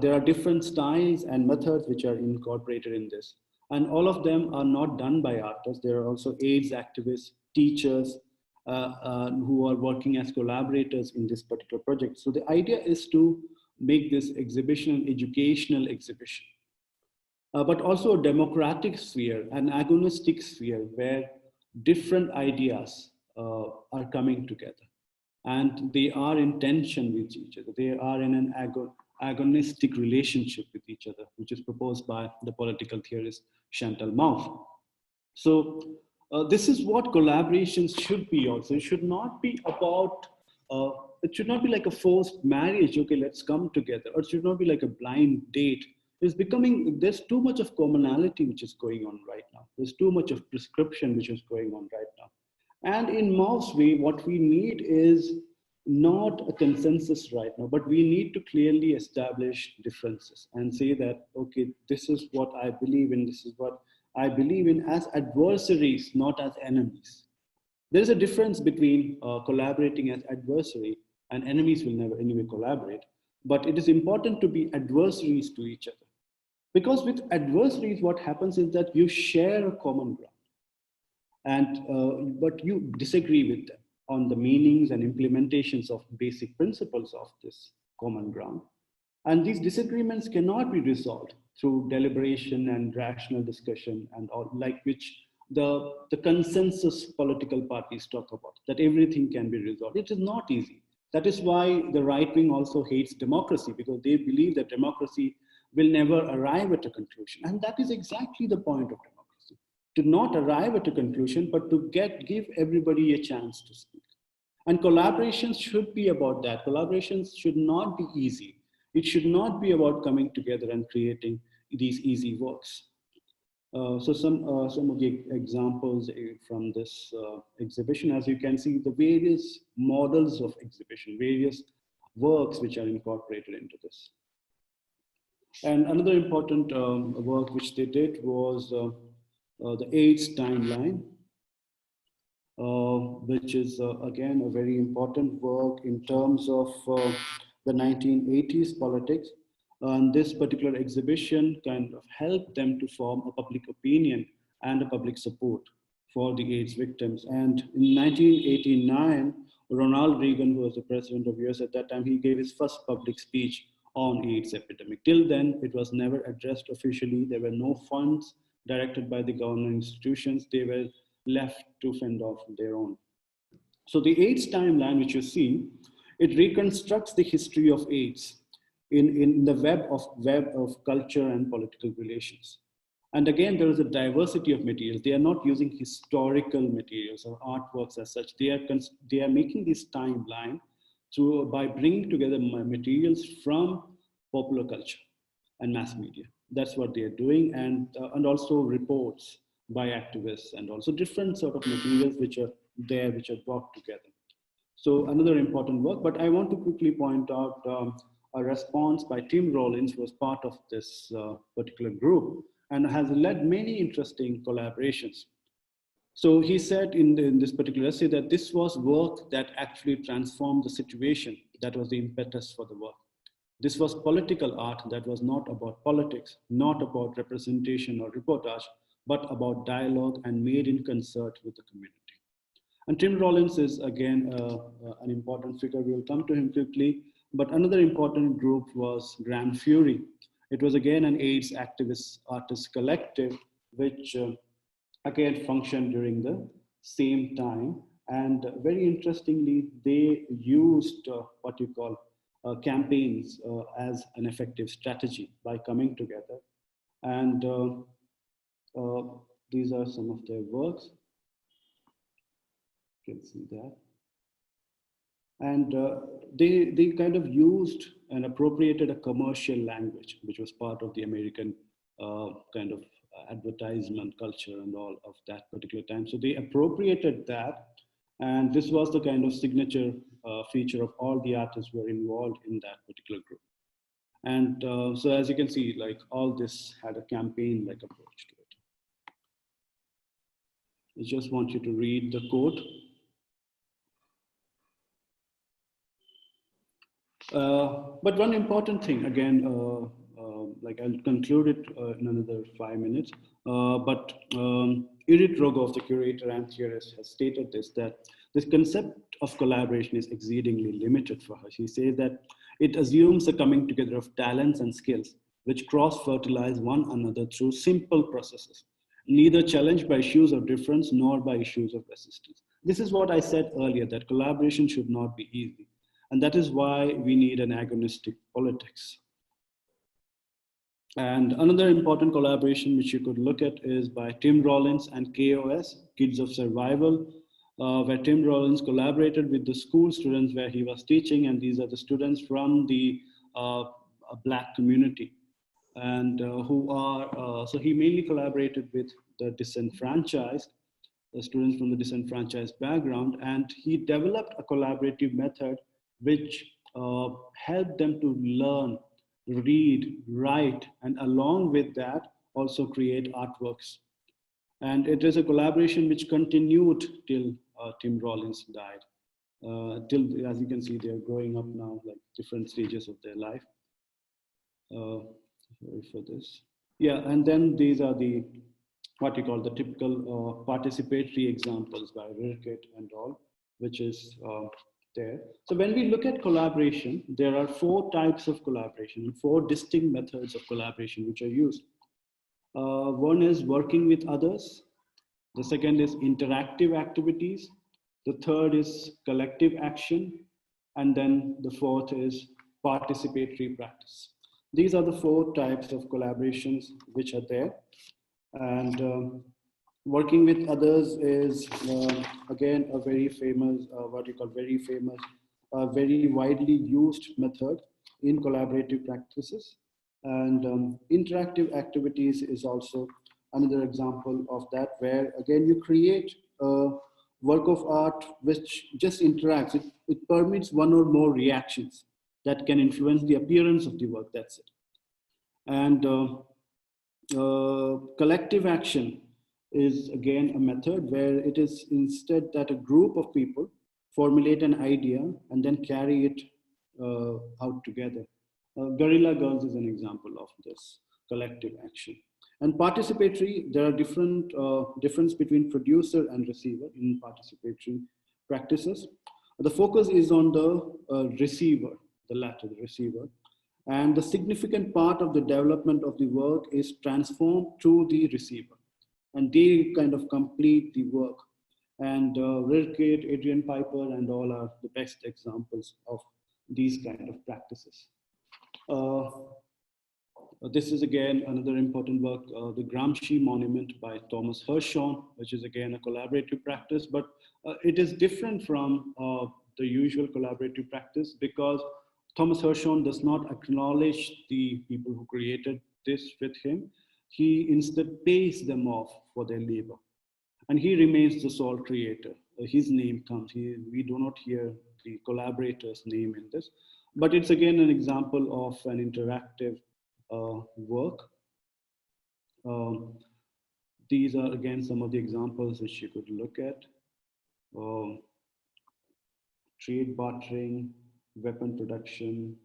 There are different styles and methods which are incorporated in this. And all of them are not done by artists. There are also AIDS activists, teachers, who are working as collaborators in this particular project. So the idea is to make this exhibition an educational exhibition, but also a democratic sphere, an agonistic sphere where different ideas are coming together. And they are in tension with each other. They are in an agonistic relationship with each other, which is proposed by the political theorist Chantal Mouffe. So this is what collaborations should be also. It should not be about, it should not be like a forced marriage, okay, let's come together. Or it should not be like a blind date. It's becoming, there's too much of commonality which is going on right now. There's too much of prescription which is going on right now. And in Mauve's way, what we need is not a consensus right now, but we need to clearly establish differences and say that, okay, this is what I believe in, this is what I believe in as adversaries, not as enemies. There is a difference between collaborating as adversary, and enemies will never anyway collaborate, but it is important to be adversaries to each other. Because with adversaries, what happens is that you share a common ground, and but you disagree with them on the meanings and implementations of basic principles of this common ground. And these disagreements cannot be resolved through deliberation and rational discussion, and all, like which the consensus political parties talk about, that everything can be resolved. It is not easy. That is why the right wing also hates democracy, because they believe that democracy will never arrive at a conclusion. And that is exactly the point of democracy, to not arrive at a conclusion, but to give everybody a chance to speak. And collaborations should be about that. Collaborations should not be easy. It should not be about coming together and creating these easy works. So some of the examples from this exhibition, as you can see, the various models of exhibition, various works which are incorporated into this. And another important work which they did was the AIDS timeline, which is again a very important work in terms of the 1980s politics. And this particular exhibition kind of helped them to form a public opinion and a public support for the AIDS victims. And in 1989, Ronald Reagan, who was the president of US at that time, he gave his first public speech on AIDS epidemic. Till then, it was never addressed officially. There were no funds directed by the government institutions. They were left to fend off their own. So the AIDS timeline, which you see, it reconstructs the history of AIDS in the web of culture and political relations. And again, there is a diversity of materials. They are not using historical materials or artworks as such. They are making this timeline by bringing together materials from popular culture and mass media. That's what they are doing, and also reports by activists, and also different sort of materials which are there, which are brought together. So another important work, but I want to quickly point out a response by Tim Rollins, who was part of this particular group and has led many interesting collaborations. So he said in this particular essay that this was work that actually transformed the situation. That was the impetus for the work. This was political art that was not about politics, not about representation or reportage, but about dialogue and made in concert with the community. And Tim Rollins is again an important figure. We'll come to him quickly. But another important group was Grand Fury. It was again an AIDS activist artist collective, which again functioned during the same time. And very interestingly, they used what you call campaigns as an effective strategy by coming together. And uh, these are some of their works. You can see that. And they kind of used and appropriated a commercial language, which was part of the American kind of advertisement culture and all of that particular time. So they appropriated that, and this was the kind of signature feature of all the artists who were involved in that particular group. And so as you can see, like all this had a campaign-like approach to it. I just want you to read the quote. But one important thing, again, like I'll conclude it in another 5 minutes, but Edith Rogoff, the curator and theorist, has stated this, that this concept of collaboration is exceedingly limited for her. She says that it assumes a coming together of talents and skills which cross-fertilize one another through simple processes, neither challenged by issues of difference nor by issues of resistance. This is what I said earlier, that collaboration should not be easy. And that is why we need an agonistic politics. And another important collaboration which you could look at is by Tim Rollins and KOS, Kids of Survival, where Tim Rollins collaborated with the school students where he was teaching, and these are the students from the Black community, and who are, so he mainly collaborated with the disenfranchised, the students from the disenfranchised background, and he developed a collaborative method which helped them to learn, read, write, and along with that, also create artworks. And it is a collaboration which continued till Tim Rollins died. Till, as you can see, they're growing up now, like different stages of their life. Sorry for this. Yeah, and then these are the, what you call the typical participatory examples by Rirkett and all, which is there. So when we look at collaboration, there are 4 types of collaboration and 4 distinct methods of collaboration which are used. One is working with others. The second is interactive activities. The third is collective action. And then the fourth is participatory practice. These are the 4 types of collaborations which are there. And working with others is, again, a very famous, very widely used method in collaborative practices. And interactive activities is also another example of that, where again, you create a work of art which just interacts. It permits one or more reactions that can influence the appearance of the work, that's it. And collective action is again a method where it is instead that a group of people formulate an idea and then carry it out together. Guerrilla Girls is an example of this collective action. And participatory, there are different difference between producer and receiver in participatory practices. The focus is on the receiver, the latter, the receiver. And the significant part of the development of the work is transformed to the receiver. And they kind of complete the work. And Rirkett, Adrian Piper, and all are the best examples of these kind of practices. This is again another important work, the Gramsci Monument by Thomas Hirschhorn, which is again a collaborative practice, but it is different from the usual collaborative practice because Thomas Hirschhorn does not acknowledge the people who created this with him. He instead pays them off for their labor. And he remains the sole creator. His name comes, we do not hear the collaborator's name in this. But it's again an example of an interactive work. Um, these are again some of the examples which you could look at. Um, Trade bartering, weapon production.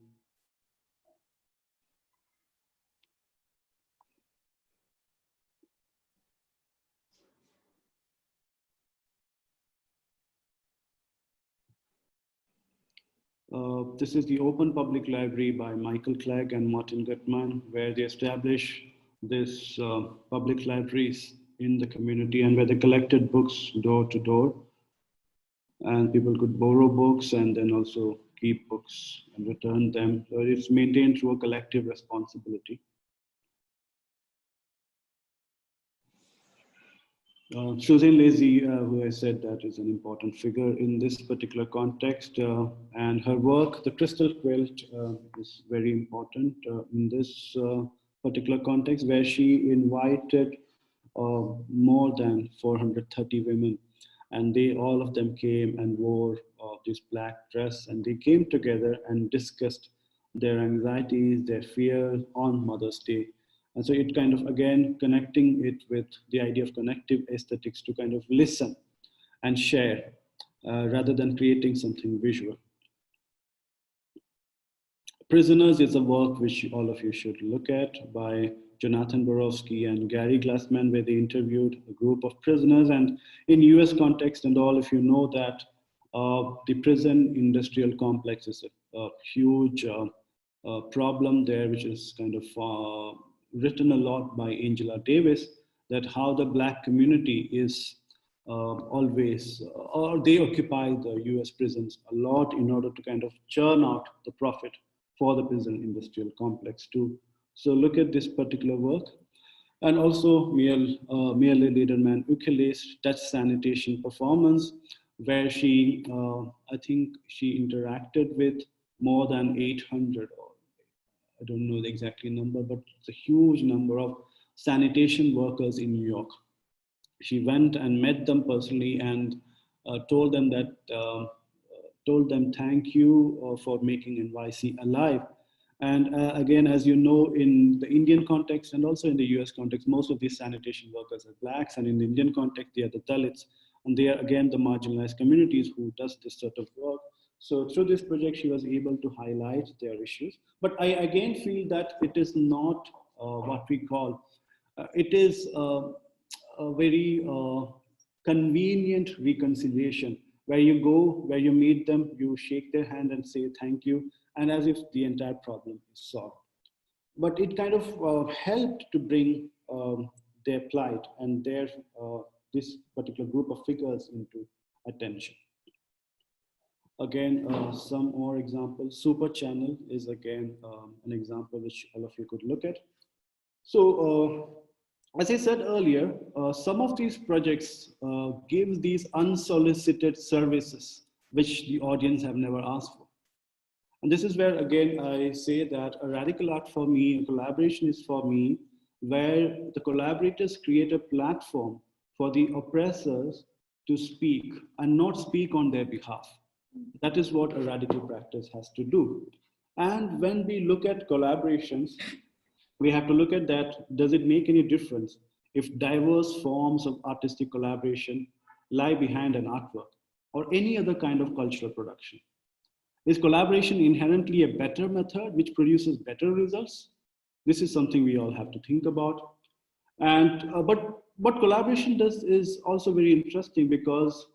This is the Open Public Library by Michael Clegg and Martin Gutman, where they establish this public libraries in the community and where they collected books door to door, and people could borrow books and then also keep books and return them. So it's maintained through a collective responsibility. Susan Lacy, who I said that is an important figure in this particular context, and her work, The Crystal Quilt, is very important in this particular context, where she invited more than 430 women, and they all of them came and wore this black dress, and they came together and discussed their anxieties, their fears on Mother's Day. And so it kind of, again, connecting it with the idea of connective aesthetics to kind of listen and share rather than creating something visual. Prisoners is a work which all of you should look at, by Jonathan Borowski and Gary Glassman, where they interviewed a group of prisoners. And in US context and all, if you know that the prison industrial complex is a huge problem there, which is kind of written a lot by Angela Davis, that how the Black community is always, or they occupy the US prisons a lot in order to kind of churn out the profit for the prison industrial complex too. So look at this particular work. And also Merle Liederman Ukele's Touch Sanitation performance, where she, I think she interacted with more than 800, or I don't know the exact number, but it's a huge number of sanitation workers in New York. She went and met them personally and told them that, told them thank you for making NYC alive. And again, as you know, in the Indian context and also in the US context, most of these sanitation workers are blacks, and in the Indian context, they are the Dalits, and they are again the marginalized communities who does this sort of work. So through this project, she was able to highlight their issues. But I again feel that it is not what we call, it is a very convenient reconciliation, where you go, where you meet them, you shake their hand and say thank you, and as if the entire problem is solved. But it kind of helped to bring their plight and their this particular group of figures into attention. Again, some more examples. Super Channel is again an example which all of you could look at. So, as I said earlier, some of these projects give these unsolicited services which the audience have never asked for. And this is where, again, I say that a radical art for me, a collaboration is for me, where the collaborators create a platform for the oppressors to speak and not speak on their behalf. That is what a radical practice has to do. And when we look at collaborations, we have to look at that. Does it make any difference if diverse forms of artistic collaboration lie behind an artwork or any other kind of cultural production? Is collaboration inherently a better method which produces better results? This is something we all have to think about. And but what collaboration does is also very interesting, because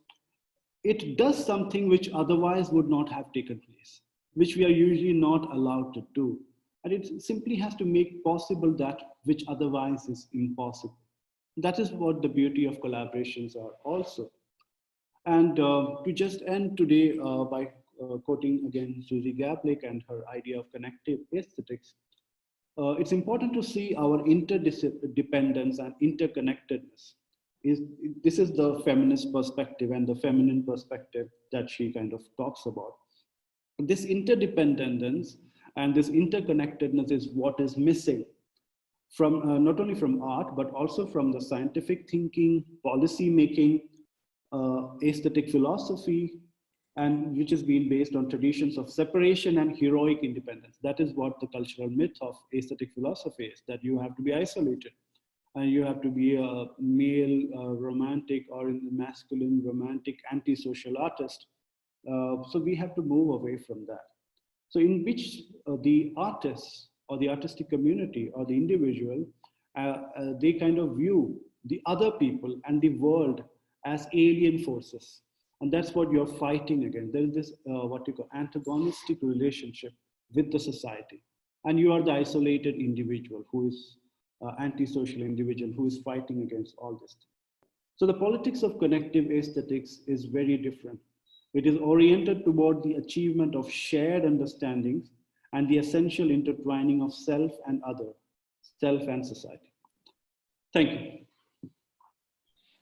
it does something which otherwise would not have taken place, which we are usually not allowed to do. And it simply has to make possible that which otherwise is impossible. That is what the beauty of collaborations are also. And to just end today by quoting again Susie Gablick and her idea of connective aesthetics, it's important to see our interdependence and interconnectedness. This is the feminist perspective and the feminine perspective that she kind of talks about. This interdependence and this interconnectedness is what is missing from not only from art, but also from the scientific thinking, policy making, aesthetic philosophy, and which has been based on traditions of separation and heroic independence. That is what the cultural myth of aesthetic philosophy is, that you have to be isolated and you have to be a male romantic or in the masculine romantic antisocial artist. So we have to move away from that. So in which the artists or the artistic community or the individual, they kind of view the other people and the world as alien forces. And that's what you're fighting against. There is this, what you call antagonistic relationship with the society. And you are the isolated individual who is antisocial individual who is fighting against all this. So the politics of connective aesthetics is very different. It is oriented toward the achievement of shared understandings and the essential intertwining of self and other, self and society. Thank you.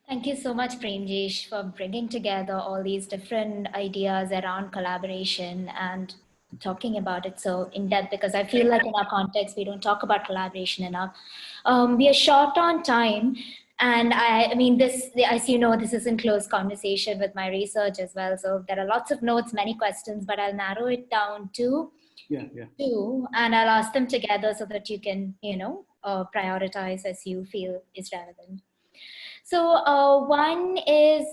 Thank you so much, Premjish, for bringing together all these different ideas around collaboration and talking about it so in depth, because I feel like in our context, we don't talk about collaboration enough. We are short on time. And I mean, this, as you know, this is in close conversation with my research as well. So there are lots of notes, many questions, but I'll narrow it down to two, and I'll ask them together so that you can, prioritize as you feel is relevant. So one is,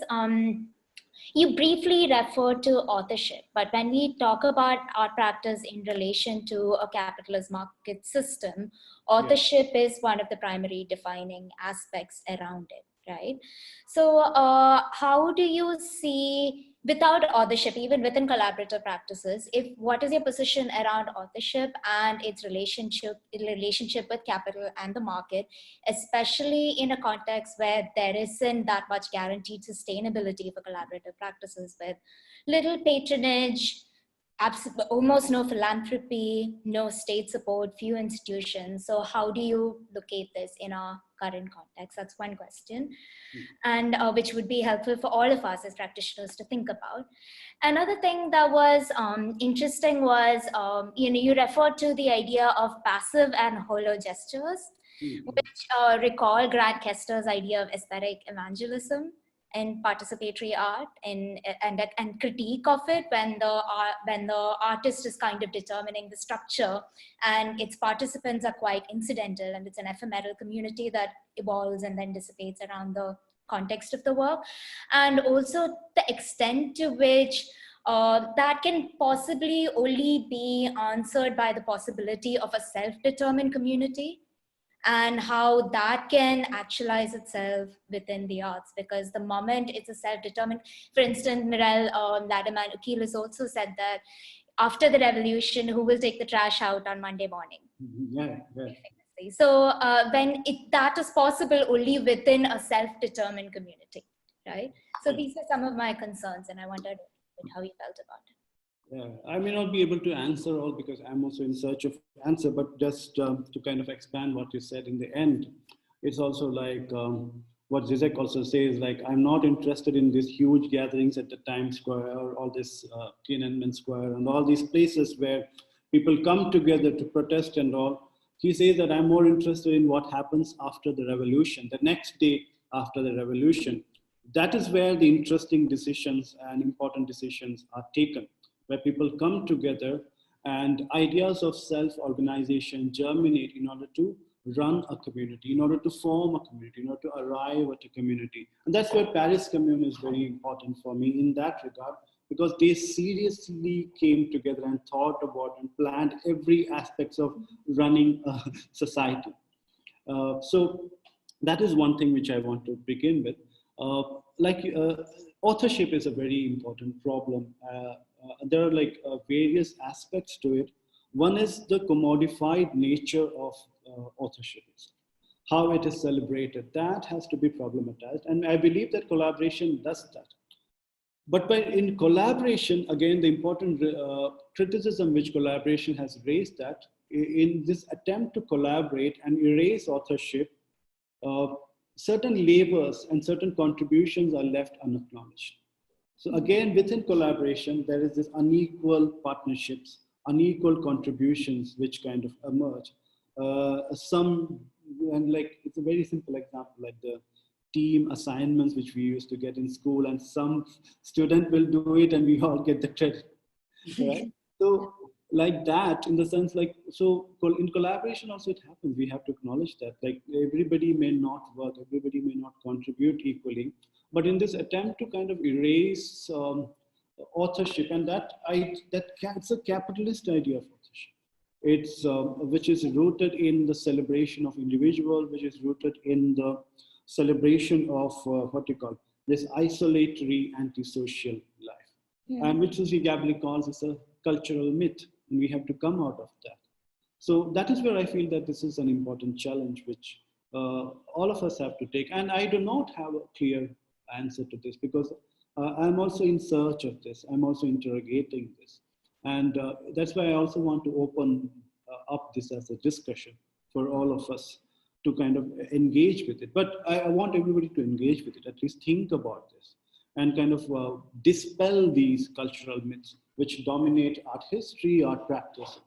you briefly referred to authorship, but when we talk about art practice in relation to a capitalist market system, authorship is one of the primary defining aspects around it, right? So how do you see, without authorship, even within collaborative practices, what is your position around authorship and its relationship with capital and the market, especially in a context where there isn't that much guaranteed sustainability for collaborative practices, with little patronage, almost no philanthropy, no state support, few institutions. So how do you locate this in our current context? That's one question, and which would be helpful for all of us as practitioners to think about. Another thing that was interesting was, you referred to the idea of passive and hollow gestures, which recall Grant Kester's idea of aesthetic evangelism in participatory art, and critique of it when the artist is kind of determining the structure and its participants are quite incidental, and it's an ephemeral community that evolves and then dissipates around the context of the work, and also the extent to which that can possibly only be answered by the possibility of a self-determined community, and how that can actualize itself within the arts, because the moment it's a self-determined, for instance, Mirel Latimer Ukil also said that after the revolution, who will take the trash out on Monday morning? So when that is possible only within a self-determined community, right? So these are some of my concerns, and I wondered how you felt about it. Yeah, I may not be able to answer all because I'm also in search of answer, but just to kind of expand what you said in the end, it's also like what Zizek also says, like, I'm not interested in these huge gatherings at the Times Square or all this Tiananmen Square and all these places where people come together to protest and all. He says that I'm more interested in what happens after the revolution, the next day after the revolution. That is where the interesting decisions and important decisions are taken, where people come together and ideas of self-organization germinate in order to run a community, in order to form a community, in order to arrive at a community. And that's where Paris Commune is very important for me in that regard, because they seriously came together and thought about and planned every aspect of running a society. So that is one thing which I want to begin with. Authorship is a very important problem. There are various aspects to it. One is the commodified nature of authorship, how it is celebrated. That has to be problematized, and I believe that collaboration does that. But in collaboration, again, the important criticism which collaboration has raised, that in this attempt to collaborate and erase authorship, certain labors and certain contributions are left unacknowledged. So again, within collaboration, there is this unequal partnerships, unequal contributions which kind of emerge. It's a very simple example, like the team assignments which we used to get in school, and some student will do it and we all get the credit, right? So like that, in the sense, like, so in collaboration also it happens. We have to acknowledge that, like, everybody may not work, everybody may not contribute equally, but in this attempt to kind of erase authorship, and it's a capitalist idea of authorship. It's which is rooted in the celebration of individual, which is rooted in the celebration of what you call this isolatory antisocial life, and which Susie Gabli calls as a cultural myth, and we have to come out of that. So that is where I feel that this is an important challenge which all of us have to take. And I do not have a clear answer to this, because I'm also in search of this. I'm also interrogating this. And that's why I also want to open up this as a discussion for all of us to kind of engage with it. But I want everybody to engage with it, at least think about this, and kind of dispel these cultural myths which dominate art history, art practice.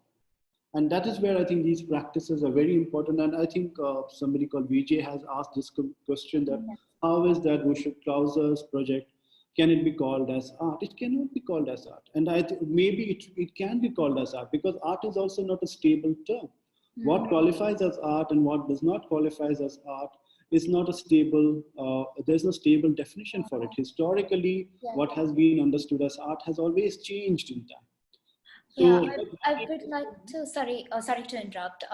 And that is where I think these practices are very important. And I think somebody called Vijay has asked this question, that how is that Busher Clauser's project, can it be called as art? It cannot be called as art. And maybe it can be called as art, because art is also not a stable term. What qualifies as art and what does not qualify as art is not a stable, there's no stable definition for it. Historically, what has been understood as art has always changed in time. Yeah, I would like to, sorry to interrupt,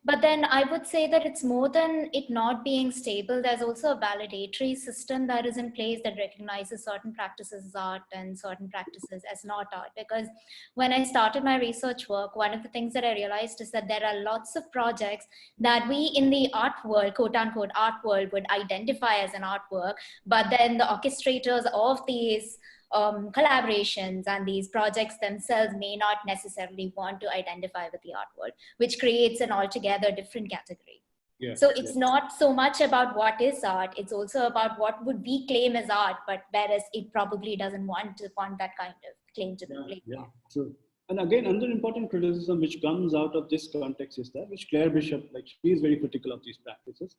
but then I would say that it's more than it not being stable. There's also a validatory system that is in place that recognizes certain practices as art and certain practices as not art. Because when I started my research work, one of the things that I realized is that there are lots of projects that we in the art world, quote unquote art world, would identify as an artwork, but then the orchestrators of these collaborations and these projects themselves may not necessarily want to identify with the art world, which creates an altogether different category. Yeah, so it's not so much about what is art, it's also about what would we claim as art, but whereas it probably doesn't want that kind of claim to be claimed. Yeah, true. And again, another important criticism which comes out of this context is that, which Claire Bishop, like, she is very critical of these practices.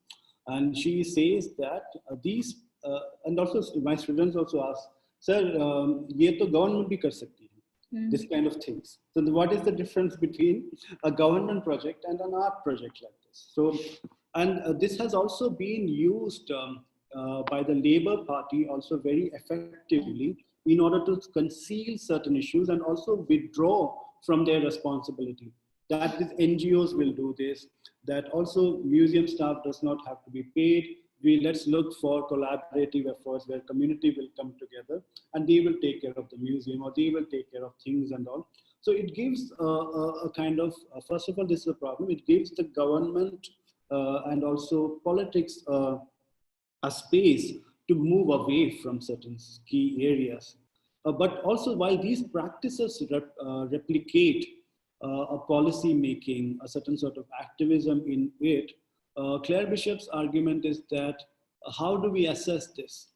And she says that and also my students also ask, sir, ये तो government भी कर सकती है, this kind of things. So what is the difference between a government project and an art project like this? So, and this has also been used by the Labour Party also very effectively in order to conceal certain issues and also withdraw from their responsibility. That is, NGOs will do this, that also museum staff does not have to be paid. Let's look for collaborative efforts where community will come together and they will take care of the museum, or they will take care of things and all. So it gives a kind of, first of all, this is a problem. It gives the government and also politics a space to move away from certain key areas. But also, while these practices replicate a policy making, a certain sort of activism in it, Claire Bishop's argument is that how do we assess this?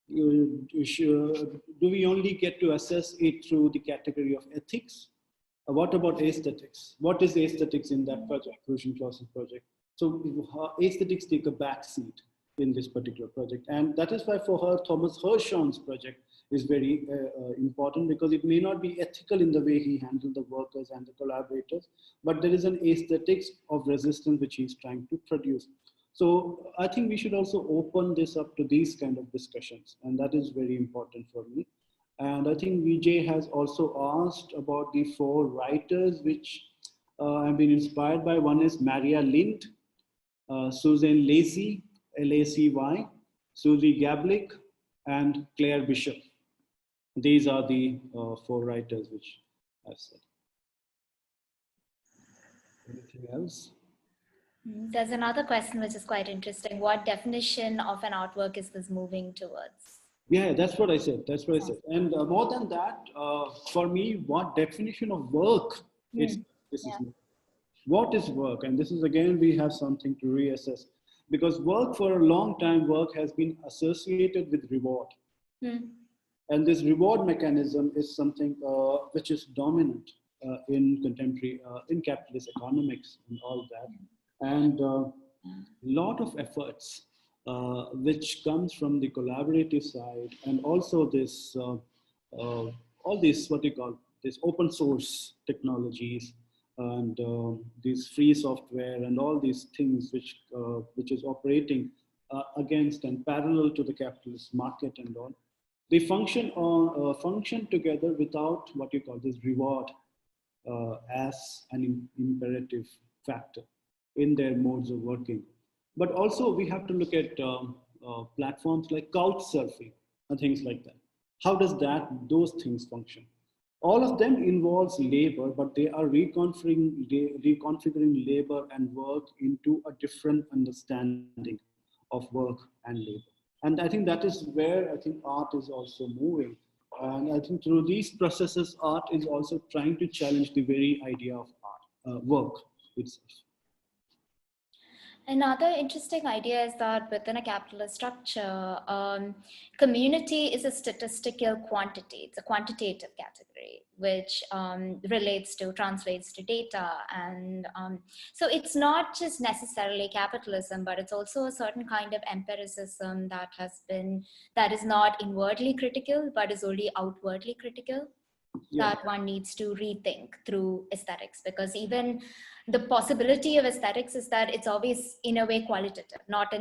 Do we only get to assess it through the category of ethics? What about aesthetics? What is aesthetics in that project, Busher Clauser's project? So aesthetics take a back seat in this particular project. And that is why for her, Thomas Hirschhorn's project is very important, because it may not be ethical in the way he handled the workers and the collaborators, but there is an aesthetics of resistance which he's trying to produce. So I think we should also open this up to these kind of discussions, and that is very important for me. And I think Vijay has also asked about the 4 writers which I've been inspired by. One is Maria Lind, Susan Lacy, Lacy, Susie Gablick, and Claire Bishop. These are the 4 writers which I've said. Anything else? There's another question which is quite interesting. What definition of an artwork is this moving towards? Yeah, that's what I said. That's what I said. And more than that, for me, what definition of work is this? Yeah. What is work? And this is, again, we have something to reassess, because work for a long time, work has been associated with reward. And this reward mechanism is something which is dominant in contemporary, in capitalist economics and all that. And a lot of efforts which comes from the collaborative side, and also this all these what you call this open source technologies, and these free software and all these things which is operating against and parallel to the capitalist market and all, they function together without what you call this reward as an imperative factor in their modes of working. But also we have to look at platforms like couch surfing and things like that. How does those things function? All of them involves labor, but they are reconfiguring labor and work into a different understanding of work and labor. And I think that is where I think art is also moving. And I think through these processes, art is also trying to challenge the very idea of art, work itself. Another interesting idea is that within a capitalist structure, community is a statistical quantity. It's a quantitative category, which translates to data. And so it's not just necessarily capitalism, but it's also a certain kind of empiricism that is not inwardly critical, but is only outwardly critical. Yeah. That one needs to rethink through aesthetics, because even the possibility of aesthetics is that it's always in a way qualitative, not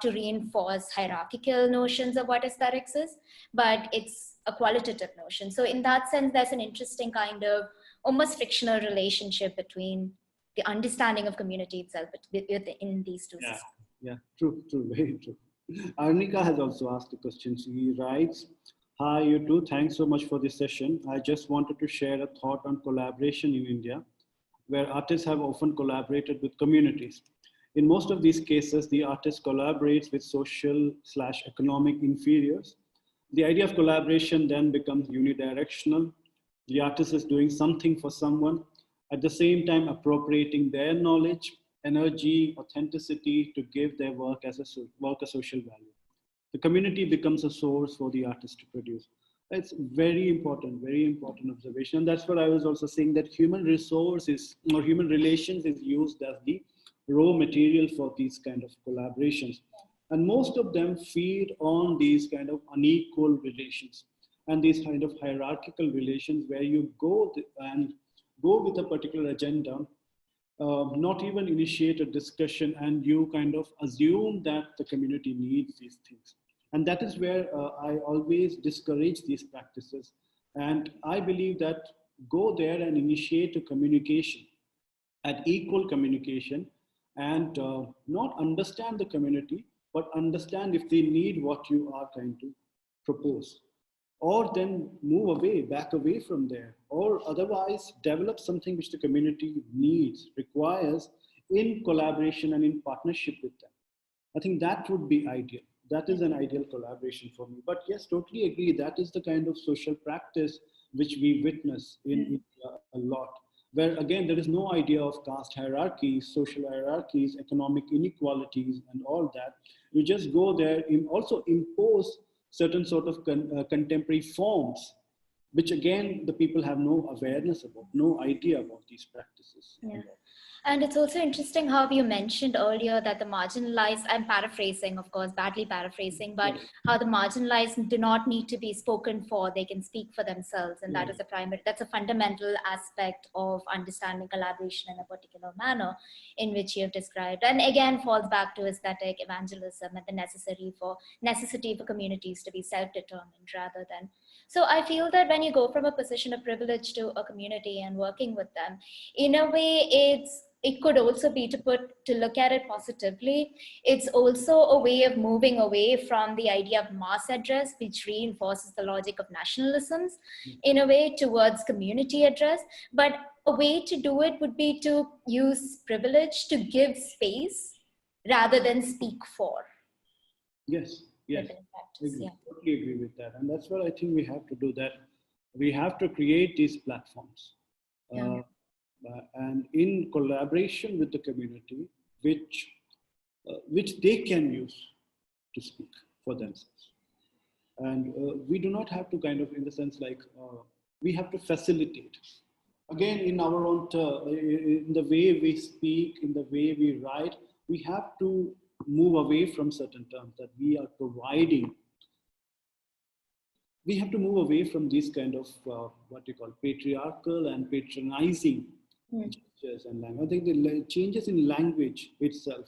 to reinforce hierarchical notions of what aesthetics is, but it's a qualitative notion. So in that sense, there's an interesting kind of almost fictional relationship between the understanding of community itself in these two systems. Yeah, true, very true. Arnika has also asked a question. She writes, "Hi, you two. Thanks so much for this session. I just wanted to share a thought on collaboration in India, where artists have often collaborated with communities. In most of these cases, the artist collaborates with social/economic inferiors. The idea of collaboration then becomes unidirectional. The artist is doing something for someone, at the same time appropriating their knowledge, energy, authenticity to give their work a social value. The community becomes a source for the artist to produce." It's very important observation. And that's what I was also saying, that human resources or human relations is used as the raw material for these kind of collaborations. And most of them feed on these kind of unequal relations and these kind of hierarchical relations where you go with a particular agenda, not even initiate a discussion, and you kind of assume that the community needs these things. And that is where I always discourage these practices. And I believe that go there and initiate a communication, at equal communication, and not understand the community, but understand if they need what you are trying to propose. Or then move away, back away from there, or otherwise develop something which the community needs, requires, in collaboration and in partnership with them. I think that would be ideal. That is an ideal collaboration for me. But yes, totally agree. That is the kind of social practice which we witness in India a lot, where again, there is no idea of caste hierarchies, social hierarchies, economic inequalities, and all that. You just go there and also impose certain sort of contemporary forms, which again, the people have no awareness about, no idea about these practices. Yeah. And it's also interesting how you mentioned earlier that the marginalized, I'm paraphrasing, of course, badly paraphrasing, but how the marginalized do not need to be spoken for, they can speak for themselves. And that is that's a fundamental aspect of understanding collaboration in a particular manner in which you have described. And again, falls back to aesthetic evangelism and the necessity for communities to be self-determined rather than. So I feel that when you go from a position of privilege to a community and working with them, in a way, it could also be to look at it positively. It's also a way of moving away from the idea of mass address, which reinforces the logic of nationalisms, in a way towards community address. But a way to do it would be to use privilege to give space rather than speak for. Yes. Totally agree with that. And that's what I think we have to do, that we have to create these platforms. And in collaboration with the community, which they can use to speak for themselves. And we do not have to kind of, in the sense like, we have to facilitate. Again, in our own, in the way we speak, in the way we write, we have to move away from certain terms that we are providing. We have to move away from this kind of what you call patriarchal and patronizing gestures and language. I think the changes in language itself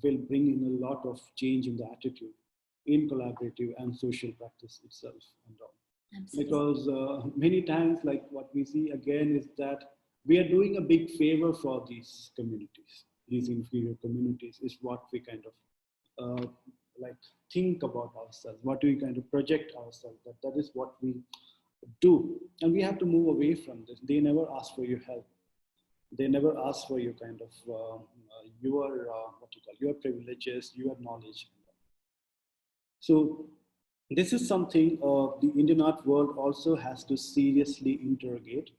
will bring in a lot of change in the attitude in collaborative and social practice itself and all. Absolutely. Because many times, like what we see again is that we are doing a big favor for these communities, these inferior communities, is what we kind of like think about ourselves, what we kind of project ourselves, that is what we do. And we have to move away from this. They never ask for your help. They never ask for your kind of your what you call your privileges, your knowledge. So this is something the Indian art world also has to seriously interrogate.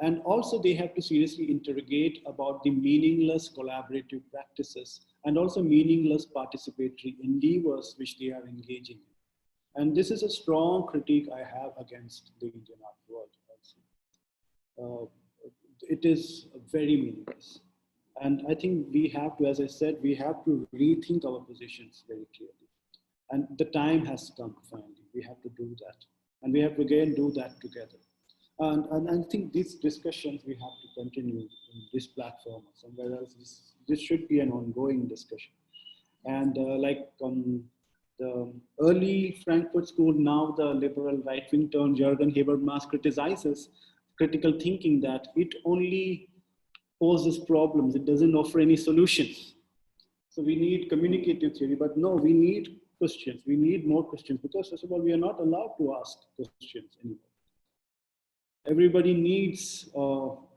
And also they have to seriously interrogate about the meaningless collaborative practices and also meaningless participatory endeavors which they are engaging in. And this is a strong critique I have against the Indian art world also. It is very meaningless. And I think we have to, as I said, we have to rethink our positions very clearly. And the time has come finally. We have to do that. And we have to again do that together. And I think these discussions we have to continue in this platform or somewhere else. This should be an ongoing discussion. And the early Frankfurt School, now the liberal right-wing turn Jürgen Habermas criticizes critical thinking that it only poses problems. It doesn't offer any solutions. So we need communicative theory, but no, we need questions. We need more questions because first of all, we are not allowed to ask questions anymore. Everybody needs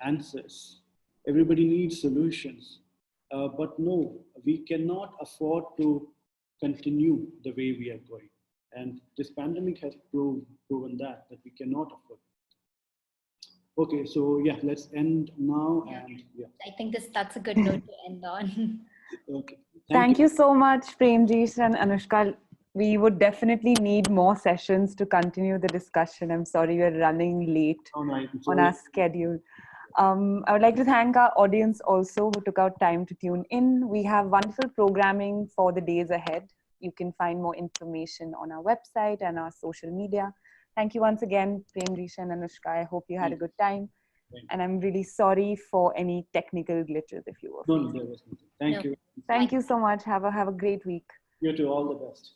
answers. Everybody needs solutions. But no, we cannot afford to continue the way we are going. And this pandemic has proven that we cannot afford. Okay, so yeah, let's end now. And yeah, I think that's a good note to end on. okay. Thank you so much, Premjish and Anushka. We would definitely need more sessions to continue the discussion. I'm sorry we're running late on our schedule. I would like to thank our audience also who took out time to tune in. We have wonderful programming for the days ahead. You can find more information on our website and our social media. Thank you once again, Premjish and Anushka. I hope you had a good time. And I'm really sorry for any technical glitches if you were. No, there was nothing. Thank you. Thank you so much. Have a great week. You too. All the best.